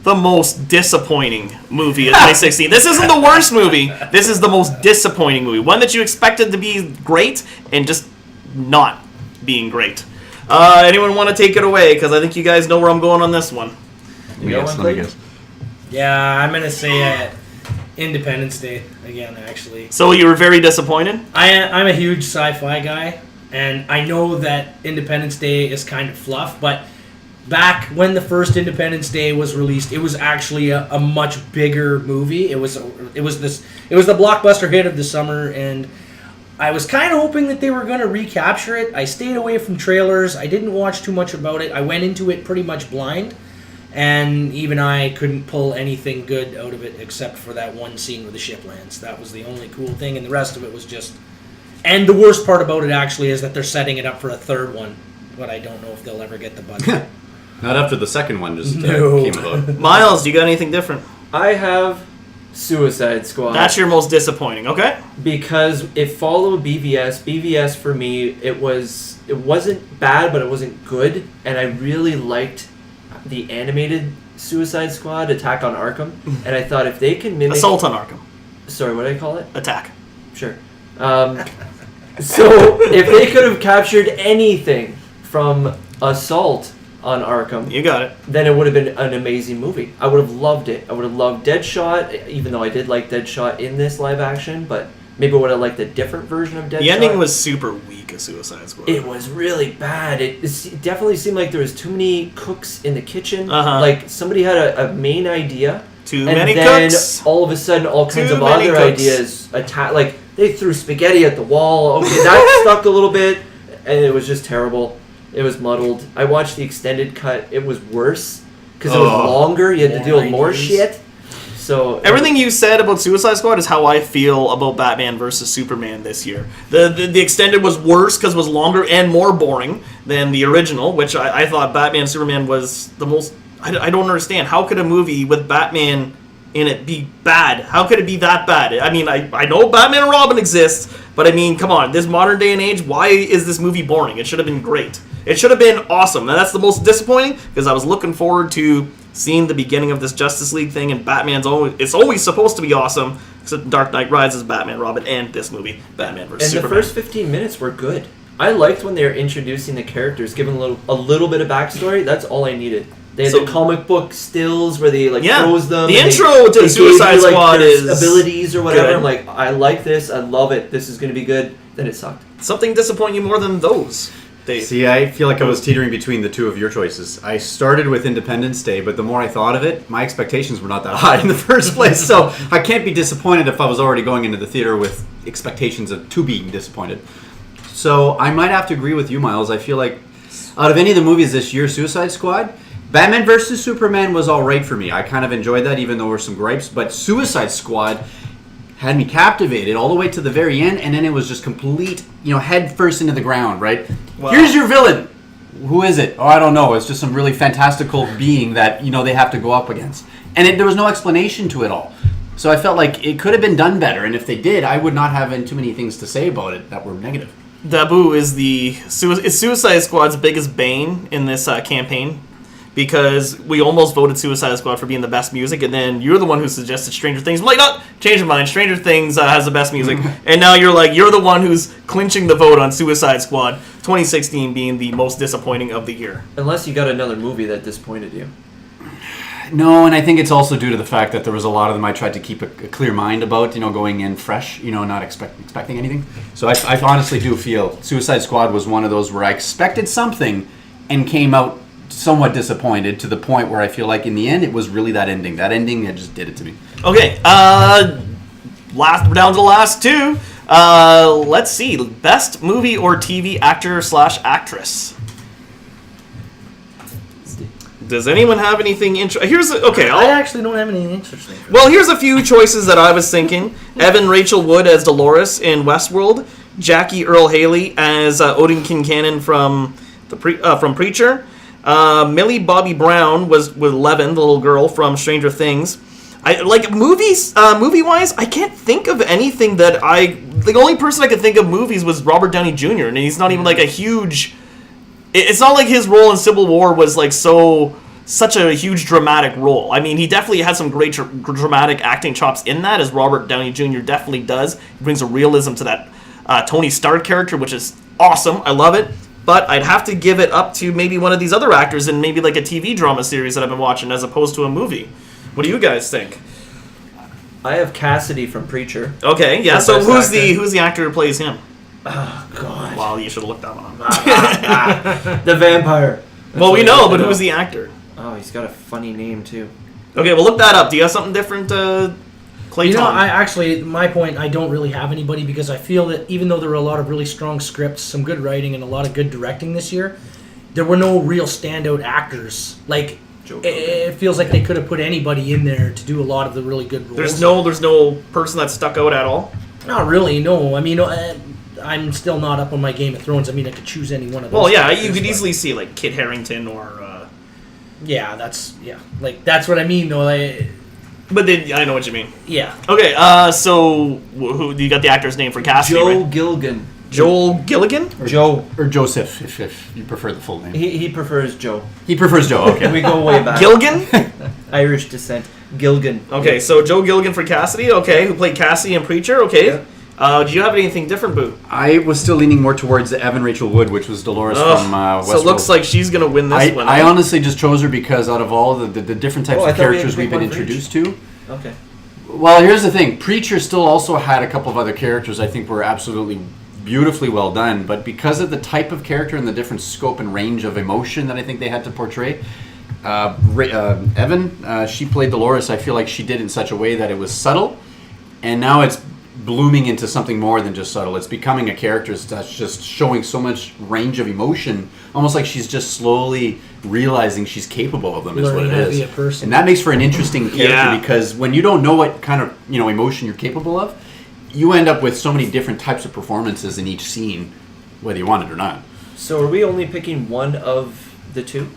the most disappointing movie of 2016. This isn't the worst movie. This is the most disappointing movie. One that you expected to be great and just not being great. Anyone want to take it away? Because I think you guys know where I'm going on this one. Yes, let me guess. Yeah, I'm gonna say Independence Day again. Actually, So you were very disappointed? I'm a huge sci-fi guy, and I know that Independence Day is kind of fluff, but back when the first Independence Day was released, it was actually a much bigger movie. It was the blockbuster hit of the summer, and I was kind of hoping that they were going to recapture it. I stayed away from trailers. I didn't watch too much about it. I went into it pretty much blind, and even I couldn't pull anything good out of it except for that one scene where the ship lands. That was the only cool thing, and the rest of it was just... And the worst part about it actually is that they're setting it up for a third one, but I don't know if they'll ever get the budget. Not after the second one just No. came about. Miles, do you got anything different? I have Suicide Squad. That's your most disappointing, okay? Because it followed BVS. BVS for me, it wasn't bad, but it wasn't good, and I really liked the animated Suicide Squad, Attack on Arkham, and I thought if they can mimic... Assault on Arkham. Sorry, what did I call it? Attack. Sure. So if they could have captured anything from Assault on Arkham, You got it. then it would have been an amazing movie. I would have loved it. I would have loved Deadshot, even though I did like Deadshot in this live action, but maybe I would have liked a different version of Deadshot. The ending was super weak of Suicide Squad. It was really bad. It definitely seemed like there was too many cooks in the kitchen. Uh-huh. Like somebody had a main idea, Too and many then cooks. all of a sudden, all kinds Too of many other cooks. ideas attack. Like they threw spaghetti at the wall. Okay, that stuck a little bit, and it was just terrible. It was muddled. I watched the extended cut. It was worse because it was longer. You had to deal with more ideas. shit. So Everything you said about Suicide Squad is how I feel about Batman versus Superman this year. The extended was worse because it was longer and more boring than the original, which I thought Batman Superman was the most... I don't understand. How could a movie with Batman in it be bad? How could it be that bad? I mean, I know Batman and Robin exists, but I mean, come on. This modern day and age, why is this movie boring? It should have been great. It should have been awesome. And that's the most disappointing because I was looking forward to seeing the beginning of this Justice League thing, and it's always supposed to be awesome, except Dark Knight Rises, Batman, Robin, and this movie, Batman vs. And Superman. the first 15 minutes were good. I liked when they were introducing the characters, giving a little bit of backstory. That's all I needed. They had the comic book stills where they froze them. The and intro to they Suicide gave you, Squad their is abilities or whatever. good. I'm like, I like this. I love it. This is going to be good. Then it sucked. Something disappoint you more than those, Dave? See, I feel like I was teetering between the two of your choices. I started with Independence Day, but the more I thought of it, my expectations were not that high in the first place. So I can't be disappointed if I was already going into the theater with expectations of being disappointed. So I might have to agree with you, Miles. I feel like out of any of the movies this year, Suicide Squad, Batman vs. Superman was all right for me. I kind of enjoyed that, even though there were some gripes. But Suicide Squad had me captivated all the way to the very end, and then it was just complete, head first into the ground, right? Wow. Here's your villain. Who is it? Oh, I don't know. It's just some really fantastical being that, they have to go up against. And there was no explanation to it all. So I felt like it could have been done better, and if they did, I would not have too many things to say about it that were negative. Da Boo is Suicide Squad's biggest bane in this campaign, because we almost voted Suicide Squad for being the best music, and then you're the one who suggested Stranger Things. I'm like, no, change your mind. Stranger Things has the best music. And now you're the one who's clinching the vote on Suicide Squad, 2016 being the most disappointing of the year. Unless you got another movie that disappointed you. No, and I think it's also due to the fact that there was a lot of them I tried to keep a clear mind about, going in fresh, not expecting anything. So I honestly do feel Suicide Squad was one of those where I expected something and came out somewhat disappointed to the point where I feel like in the end it was really that ending. That ending that just did it to me. Okay, we're down to the last two. Let's see, best movie or TV actor/actress. Does anyone have anything interesting? I actually don't have anything interesting. Well, here's a few choices that I was thinking. Evan Rachel Wood as Dolores in Westworld. Jackie Earle Haley as Odin Kincannon from Preacher. Millie Bobby Brown was with Levin, the little girl from Stranger Things. I like movies. Movie-wise, I can't think of anything that the only person I could think of movies was Robert Downey Jr. and he's not even like a huge. It's not like his role in Civil War was like such a huge dramatic role. I mean, he definitely had some great dramatic acting chops in that, as Robert Downey Jr. definitely does. He brings a realism to that Tony Stark character, which is awesome. I love it. But I'd have to give it up to maybe one of these other actors in maybe like a TV drama series that I've been watching as opposed to a movie. What do you guys think? I have Cassidy from Preacher. Okay, yeah. So who's the actor who plays him? Oh God. Well, you should have looked that one up. The vampire. Well, we know, but who's the actor? Oh, he's got a funny name too. Okay, well, look that up. Do you have something different, Clayton? You know, my point, I don't really have anybody because I feel that even though there were a lot of really strong scripts, some good writing, and a lot of good directing this year, there were no real standout actors. Like, it feels like they could have put anybody in there to do a lot of the really good roles. There's no person that stuck out at all? Not really, no. I mean, I'm still not up on my Game of Thrones. I mean, I could choose any one of those. Well, yeah, you could easily see, like, Kit Harington or... Yeah, that's what I mean, though. But then, I know what you mean. Yeah. Okay, so who you got the actor's name for Cassidy, Joel right? Gilgan. Joel Gilligan? Or Joseph, if you prefer the full name. He prefers Joe. He prefers Joe, okay. We go way back. Gilgan? Irish descent. Gilgan. Okay, so Joe Gilligan for Cassidy, okay, who played Cassidy in Preacher, okay. Yeah. Do you have anything different, Boo? I was still leaning more towards Evan Rachel Wood, which was Dolores from Westworld. So it looks like she's going to win this one. I honestly just chose her because out of all the different types of characters we've been one for introduced to... Okay. Well, here's the thing. Preacher still also had a couple of other characters I think were absolutely beautifully well done, but because of the type of character and the different scope and range of emotion that I think they had to portray, Evan, she played Dolores. I feel like she did in such a way that it was subtle, and now it's blooming into something more than just subtle. It's becoming a character that's just showing so much range of emotion, almost like she's just slowly realizing she's capable of them. Is what it Learning how to is, be a person. and that makes for an interesting character Yeah. because when you don't know what kind of emotion you're capable of, you end up with so many different types of performances in each scene, whether you want it or not. So are we only picking one of the two?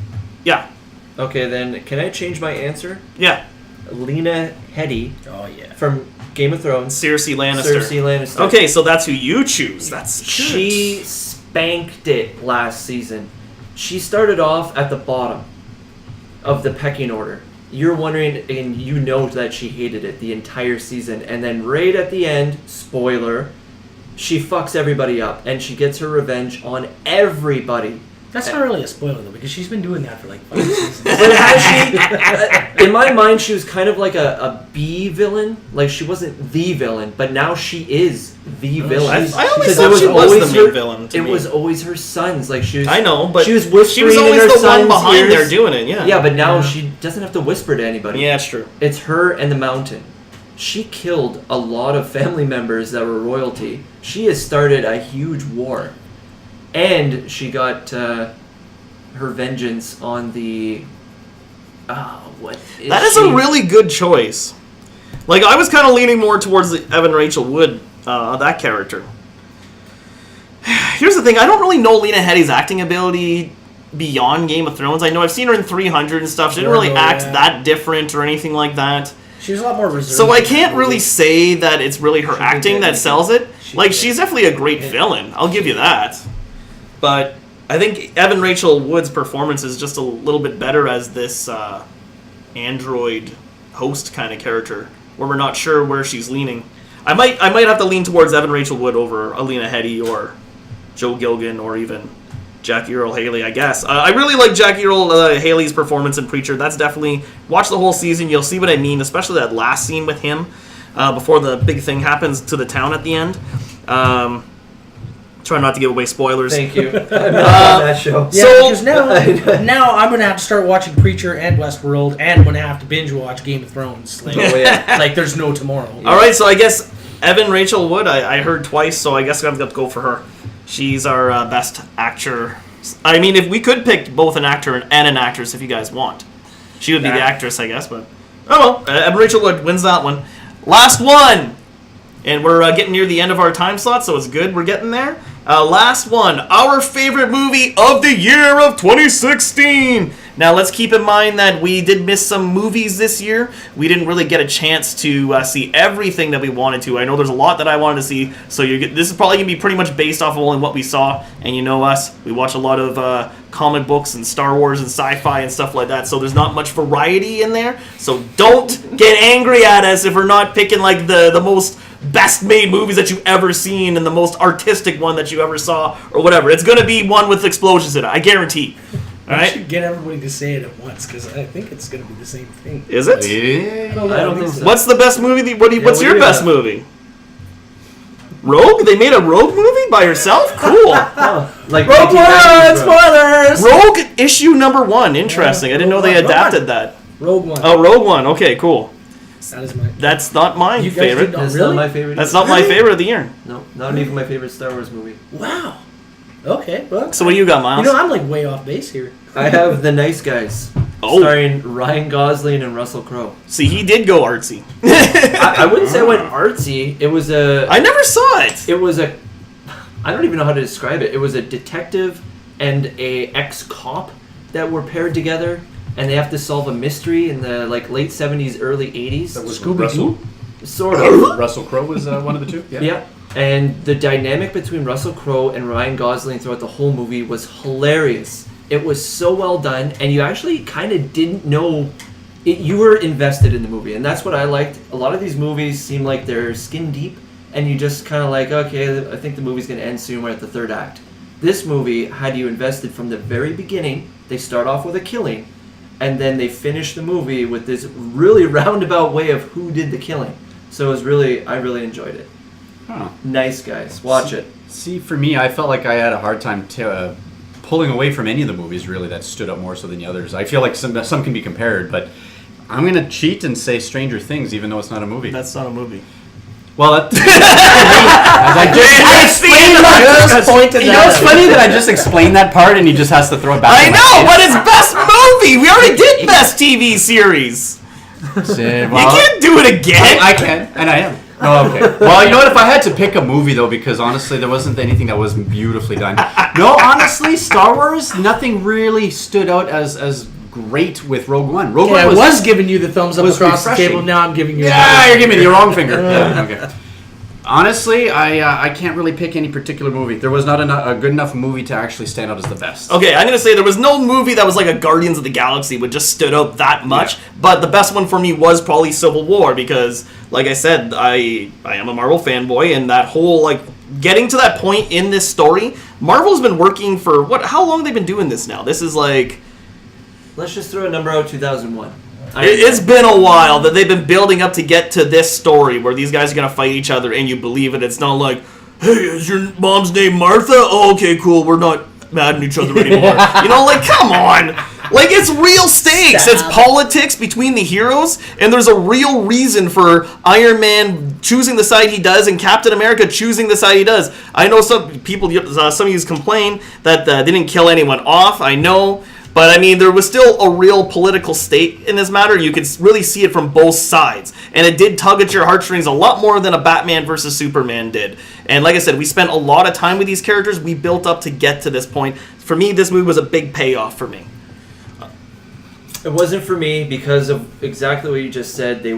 Yeah. Okay, then can I change my answer? Yeah. Lena Headey Oh, yeah. from Game of Thrones. Cersei Lannister. Cersei Lannister. Okay, so that's who you choose. That's She spanked it last season. She started off at the bottom of the pecking order. You're wondering, and you know that she hated it the entire season. And then right at the end, spoiler, she fucks everybody up. And she gets her revenge on everybody. That's not really a spoiler, though, because she's been doing that for like 5 seasons. But has she, in my mind, she was kind of like a B villain. Like, she wasn't the villain, but now she is the villain. I always Because thought she was always the main villain to It me. was always her sons. Like, she was. I know, but she was whispering she was always in her the one son's behind ears. there doing it, yeah. Yeah, but now she doesn't have to whisper to anybody. Yeah, it's true. It's her and the Mountain. She killed a lot of family members that were royalty. She has started a huge war. And she got her vengeance on the... That is a really good choice. Like, I was kind of leaning more towards the Evan Rachel Wood, that character. Here's the thing, I don't really know Lena Headey's acting ability beyond Game of Thrones. I know I've seen her in 300 and stuff. She didn't really act that different or anything like that. She was a lot more reserved. So I can't really say that it's really her acting that sells it. Like, she's definitely a great villain. I'll give you that. But I think Evan Rachel Wood's performance is just a little bit better as this android host kind of character, where we're not sure where she's leaning. I might have to lean towards Evan Rachel Wood over Alina Headey or Joe Gilgan or even Jackie Earle Haley, I guess. I really like Jackie Earle Haley's performance in Preacher. That's definitely... Watch the whole season. You'll see what I mean, especially that last scene with him before the big thing happens to the town at the end. Try not to give away spoilers. Thank you. I'm not on that show. Yeah, So- because now I'm going to have to start watching Preacher and Westworld, and I'm going to have to binge watch Game of Thrones. Like, like there's no tomorrow. All right, so I guess Evan Rachel Wood, I heard twice, so I guess I'm going to go for her. She's our best actor. I mean, if we could pick both an actor and an actress if you guys want. She would be the actress, I guess, but... Oh, well, Evan Rachel Wood wins that one. Last one! And we're getting near the end of our time slot, so it's good we're getting there. Last one, our favorite movie of the year of 2016. Now, let's keep in mind that we did miss some movies this year. We didn't really get a chance to see everything that we wanted to. I know there's a lot that I wanted to see, so this is probably going to be pretty much based off of only what we saw. And you know us, we watch a lot of comic books and Star Wars and sci-fi and stuff like that, so there's not much variety in there. So don't get angry at us if we're not picking like the most best made movies that you've ever seen and the most artistic one that you ever saw or whatever. It's going to be one with explosions in it, I guarantee. All right? should get everybody to say it at once, because I think it's going to be the same thing. Is it? Yeah. I don't think so. What's the best movie? What's what your do you best got? movie? Rogue? They made a Rogue movie by herself? Cool. Oh, like Rogue 1990s, One! Spoilers! Rogue issue number 1. Interesting. Yeah, I didn't know they Rogue One. adapted that. Rogue One. Oh, Rogue One. Okay, cool. That is my... That's not my You guys favorite. did That's Really? not my favorite. That's not my favorite of the year. No, not even my favorite Star Wars movie. Wow. Okay, well... So what do you got, Myles? You know, I'm like way off base here. I have The Nice Guys, starring Ryan Gosling and Russell Crowe. See, he did go artsy. I wouldn't say it went artsy. It was a. I never saw it. It was a. I don't even know how to describe it. It was a detective and a ex-cop that were paired together, and they have to solve a mystery in the late 70s, early 80s. That was Scooby-Doo? Sort of. Russell Crowe was one of the two. Yeah. And the dynamic between Russell Crowe and Ryan Gosling throughout the whole movie was hilarious. It was so well done, and you actually kind of didn't know it. You were invested in the movie, and that's what I liked. A lot of these movies seem like they're skin deep, and you just kind of like, okay, I think the movie's going to end soon. We're at the third act. This movie had you invested from the very beginning. They start off with a killing, and then they finish the movie with this really roundabout way of who did the killing. So it was I really enjoyed it. Huh. Nice Guys. Watch it. See, for me, I felt like I had a hard time pulling away from any of the movies really that stood out more so than the others. I feel like some can be compared, but I'm gonna cheat and say Stranger Things, even though it's not a movie. That's not a movie. Well, as I just pointed you know, it's funny that I just explained that part and he just has to throw it back. I in my know, face. but it's best movie. We already did best TV series. You can't do it again. I can, and I am. Oh, okay. Well, you know what? If I had to pick a movie, though, because honestly, there wasn't anything that was beautifully done. No, honestly, Star Wars, nothing really stood out as great with Rogue One. Rogue I One was giving you the thumbs up was across the refreshing. table. Now I'm giving you. Yeah, you're giving me the wrong finger. Yeah, okay. Honestly, I can't really pick any particular movie. There was not a good enough movie to actually stand out as the best. Okay, I'm gonna say there was no movie that was like a Guardians of the Galaxy which just stood out that much. Yeah. But the best one for me was probably Civil War because, like I said, I am a Marvel fanboy, and that whole like getting to that point in this story, Marvel's been working for how long they've been doing this now? This is like. Let's just throw a number out, 2001. It's been a while that they've been building up to get to this story where these guys are going to fight each other and you believe it. It's not like, hey, is your mom's name Martha? Oh, okay, cool. We're not mad at each other anymore. You know, like, come on. Like, it's real stakes. It's politics between the heroes, and there's a real reason for Iron Man choosing the side he does and Captain America choosing the side he does. I know some people, some of you complain that they didn't kill anyone off. I know. But, I mean, there was still a real political stake in this matter. You could really see it from both sides. And it did tug at your heartstrings a lot more than a Batman versus Superman did. And like I said, we spent a lot of time with these characters. We built up to get to this point. For me, this movie was a big payoff for me. It wasn't for me because of exactly what you just said. They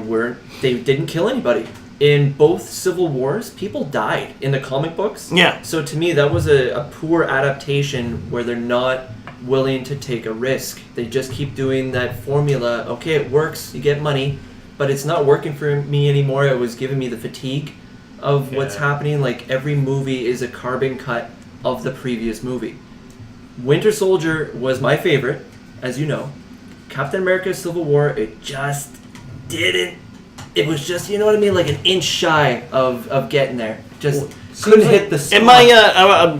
didn't kill anybody. In both Civil Wars, people died in the comic books. Yeah. So to me, that was a poor adaptation where they're not willing to take a risk. They just keep doing that formula. Okay, it works, you get money, but it's not working for me anymore. It was giving me the fatigue of what's happening. Like, every movie is a carbon cut of the previous movie. Winter Soldier was my favorite, as you know. Captain America Civil War, it just didn't. It was just, you know what I mean, like an inch shy of getting there. Just couldn't hit the spot. And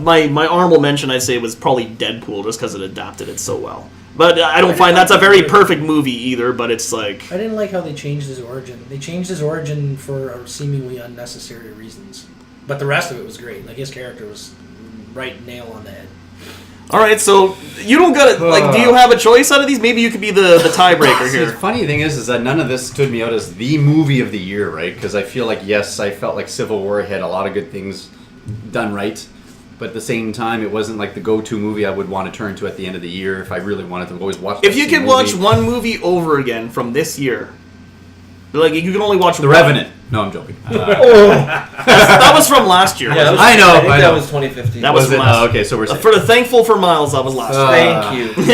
my honorable mention, I'd say, was probably Deadpool, just because it adapted it so well. But I don't find that's a very perfect movie either, but it's like... I didn't like how they changed his origin. They changed his origin for seemingly unnecessary reasons. But the rest of it was great. Like, his character was right nail on the head. All right, so you don't got to... Like, do you have a choice out of these? Maybe you could be the tiebreaker See, here. the funny thing is that none of this stood me out as the movie of the year, right? Because I feel like, yes, I felt like Civil War had a lot of good things done right. but at the same time, it wasn't like the go-to movie I would want to turn to at the end of the year if I really wanted to always watch. If you could watch one movie over again from this year, like you can only watch The Revenant. No, I'm joking. That was from last year. Yeah, I know. think that was 2015. That was it? from last. Okay, so we're safe. For the thankful for Myles, that was last year. Thank you.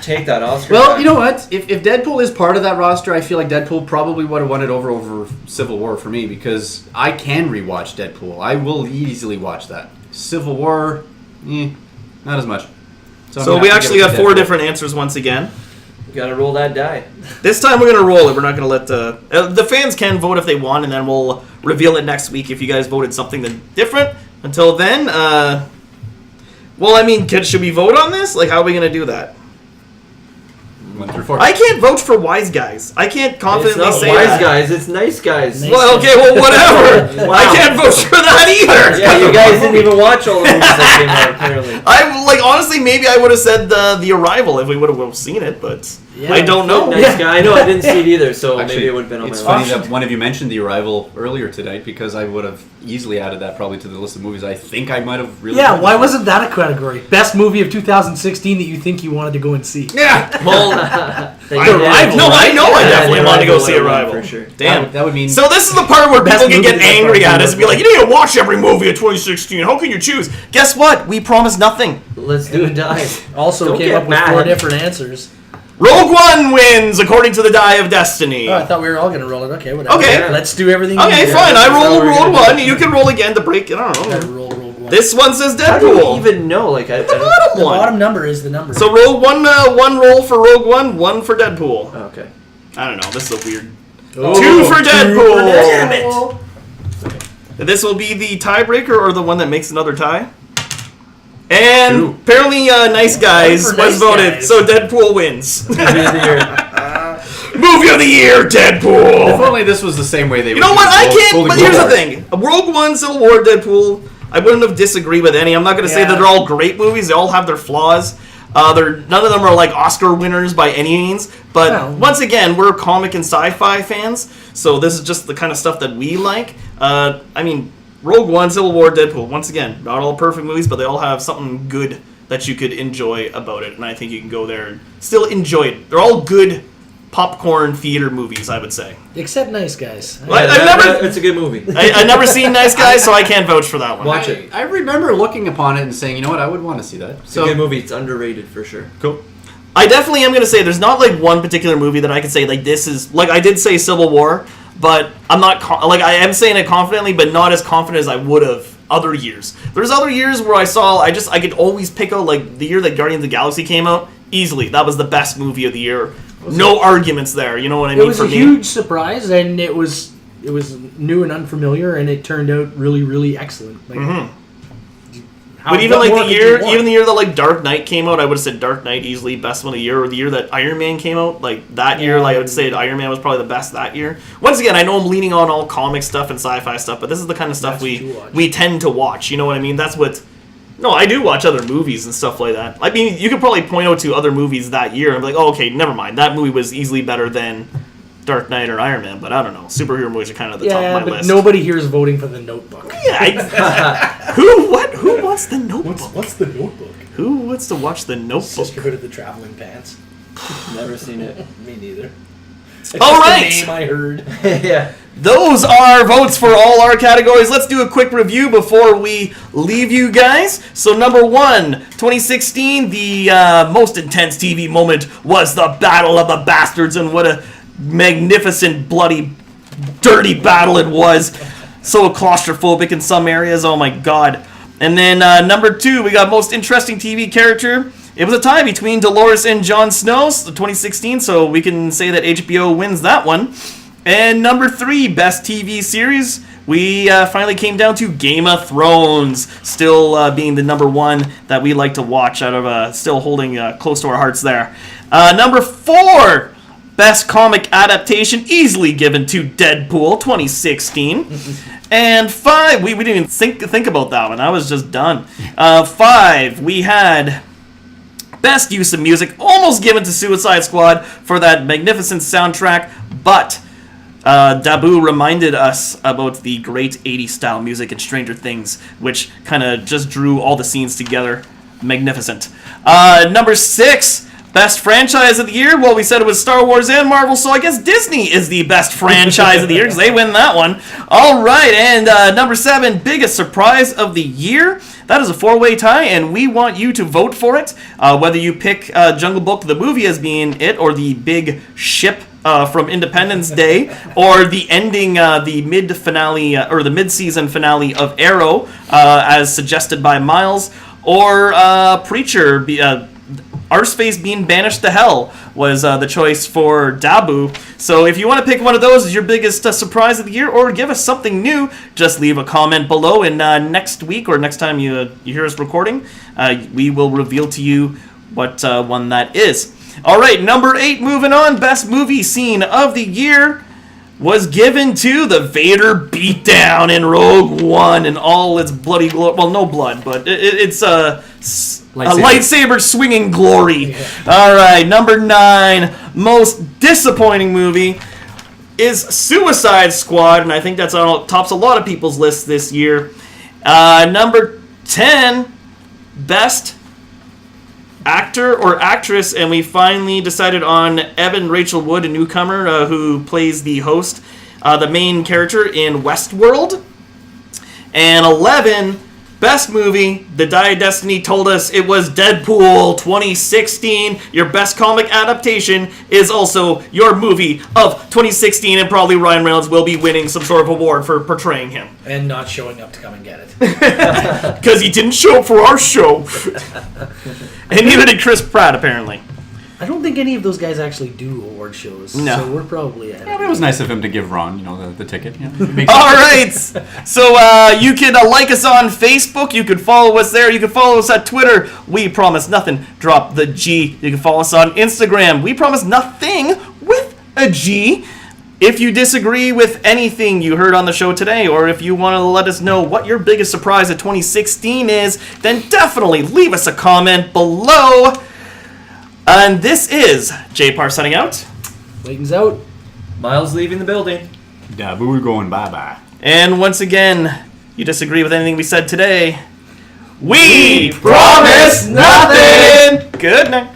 Take that Oscar. Well, back. you know what? If Deadpool is part of that roster, I feel like Deadpool probably would have won it over Civil War for me because I can rewatch Deadpool. I will easily watch that. Civil War, not as much. So we actually got 4 different answers once again. You gotta roll that die. This time we're gonna roll it. We're not gonna let the fans can vote if they want, and then we'll reveal it next week if you guys voted something different. Until then, well, I mean, should we vote on this? Like, how are we gonna do that? 1 through 4. I can't vote for wise guys. I can't confidently It's not say wise that. guys, it's nice guys. Well, okay, well, whatever. Wow. I can't vote for that either. Yeah, you guys didn't even watch all the movies that came out, apparently. Honestly, maybe I would have said the Arrival if we would have seen it, but I don't know. Nice guy. I know, I didn't see it either, so Actually, maybe it would have been on my it's list. funny that one of you mentioned The Arrival earlier tonight because I would have easily added that probably to the list of movies I think I might have really. Yeah, liked. why wasn't that a category? Best movie of 2016 that you think you wanted to go and see? Yeah. Well, Arrival, no, I know I definitely The wanted to go Arrival see would have Arrival. won for sure. Damn. That would mean. So this is the part where Best people can get movie that angry I've at us and be like, ever you need to watch every movie of 2016. How can you choose? Guess what? We promise nothing. Let's do a die. Also Don't came get up with mad. 4 different answers. Rogue One wins according to the Die of Destiny. Oh, I thought we were all going to roll it. Okay, whatever. Okay. Yeah. Let's do everything. Okay, you fine. I that's how roll we're Rogue gonna do One. it. You can roll again to break it. I don't Gotta know. roll one. This one says How do you Deadpool. even know? Like, I The don't... bottom The one. bottom number is the number. So roll one roll for Rogue One, 1 for Deadpool. Oh, okay. I don't know. This is weird. Oh, 2 for Deadpool. Damn it. This will be the tiebreaker or the one that makes another tie. And 2. apparently, Nice Guys for was Nice voted, Guys. so Deadpool wins. Movie of the year. Movie of the year, If Deadpool. only this was the same way they. You know what? I can't. But here's the thing: Rogue One, Civil War, Deadpool. I wouldn't have disagreed with any. I'm not going to say Yeah. that they're all great movies. They all have their flaws. None of them are like Oscar winners by any means. But Well. once again, we're comic and sci-fi fans, so this is just the kind of stuff that we like. I mean, Rogue One, Civil War, Deadpool. Once again, not all perfect movies, but they all have something good that you could enjoy about it, and I think you can go there and still enjoy it. They're all good popcorn theater movies, I would say. Except Nice Guys. Well, I've never- It's a good movie. I've never seen Nice Guys, so I can't vouch for that one. Watch it. I remember looking upon it and saying, you know what, I would want to see that. It's a good movie. It's underrated for sure. Cool. I definitely am going to say there's not like one particular movie that I could say like this is like I did say Civil War, but I'm not I am saying it confidently, but not as confident as I would have other years. There's other years where I could always pick out like the year that Guardians of the Galaxy came out easily. That was the best movie of the year. No arguments there. You know what I mean? It was for a me. huge surprise, and it was new and unfamiliar, and it turned out really, really excellent. Like, how- But even what like more the could you year, want? even the year that like Dark Knight came out, I would have said Dark Knight easily best one of the year. Or the year that Iron Man came out, like that year, like I would say Iron Man was probably the best that year. Once again, I know I'm leaning on all comic stuff and sci-fi stuff, but this is the kind of stuff That's what you watch. we tend to watch. You know what I mean? That's what. No, I do watch other movies and stuff like that. I mean, you could probably point out to other movies that year and be like, oh, okay, never mind. That movie was easily better than Dark Knight or Iron Man, but I don't know. Superhero movies are kind of at the top yeah, of my but list. nobody here is voting for The Notebook. Yeah, who wants the Notebook? What's The Notebook? Who wants to watch the Notebook? Sisterhood of the Traveling Pants. Never seen it. Me neither. It's All just a right. name I heard. Yeah. Those are votes for all our categories. Let's do a quick review before we leave you guys. So number 1, 2016, the most intense TV moment was the Battle of the Bastards, and what a magnificent, bloody, dirty battle it was. So claustrophobic in some areas, oh my god. And then number 2, we got most interesting TV character. It was a tie between Dolores and Jon Snow, 2016, so we can say that HBO wins that one. And number 3, best TV series, we finally came down to Game of Thrones, still being the number 1 that we like to watch, out of still holding close to our hearts there. Number 4, best comic adaptation, easily given to Deadpool, 2016. And 5, we didn't even think about that one. I was just done. 5, we had best use of music, almost given to Suicide Squad for that magnificent soundtrack, but Da Boo reminded us about the great 80s style music in Stranger Things, which kind of just drew all the scenes together. Magnificent. Number 6, best franchise of the year. Well, we said it was Star Wars and Marvel, so I guess Disney is the best franchise of the year because they win that one. All right, and number 7, biggest surprise of the year. That is a 4-way tie, and we want you to vote for it. Whether you pick Jungle Book the movie as being it, or the big ship from Independence Day, or the ending, the mid-finale, or the mid-season finale of Arrow, as suggested by Myles, or Preacher, Arseface being banished to hell was the choice for Da Boo. So if you want to pick one of those as your biggest surprise of the year, or give us something new, just leave a comment below, and next week, or next time you hear us recording, we will reveal to you what one that is. All right, number 8, moving on. Best movie scene of the year was given to the Vader beatdown in Rogue One and all its bloody glory. Well, no blood, but it's a lightsaber swinging glory. Yeah. All right, number 9, most disappointing movie is Suicide Squad, and I think that's tops a lot of people's lists this year. Number 10, best actor or actress, and we finally decided on Evan Rachel Wood, a newcomer who plays the host, the main character in Westworld. And 11, best movie, The Die of Destiny told us it was Deadpool 2016. Your best comic adaptation is also your movie of 2016, and probably Ryan Reynolds will be winning some sort of award for portraying him. And not showing up to come and get it. Because he didn't show up for our show. And neither did Chris Pratt, apparently. I don't think any of those guys actually do award shows. No. So we're probably ahead. Yeah, but it was nice of him to give Ron, the ticket. You know, all right. So you can like us on Facebook. You can follow us there. You can follow us at Twitter. We Promise Nothing. Drop the G. You can follow us on Instagram. We Promise Nothing with a G. If you disagree with anything you heard on the show today, or if you want to let us know what your biggest surprise of 2016 is, then definitely leave us a comment below. And this is JPar signing out. Clayton's out. Myles leaving the building. Da Boo going bye-bye. And once again, you disagree with anything we said today, we promise nothing! Good night.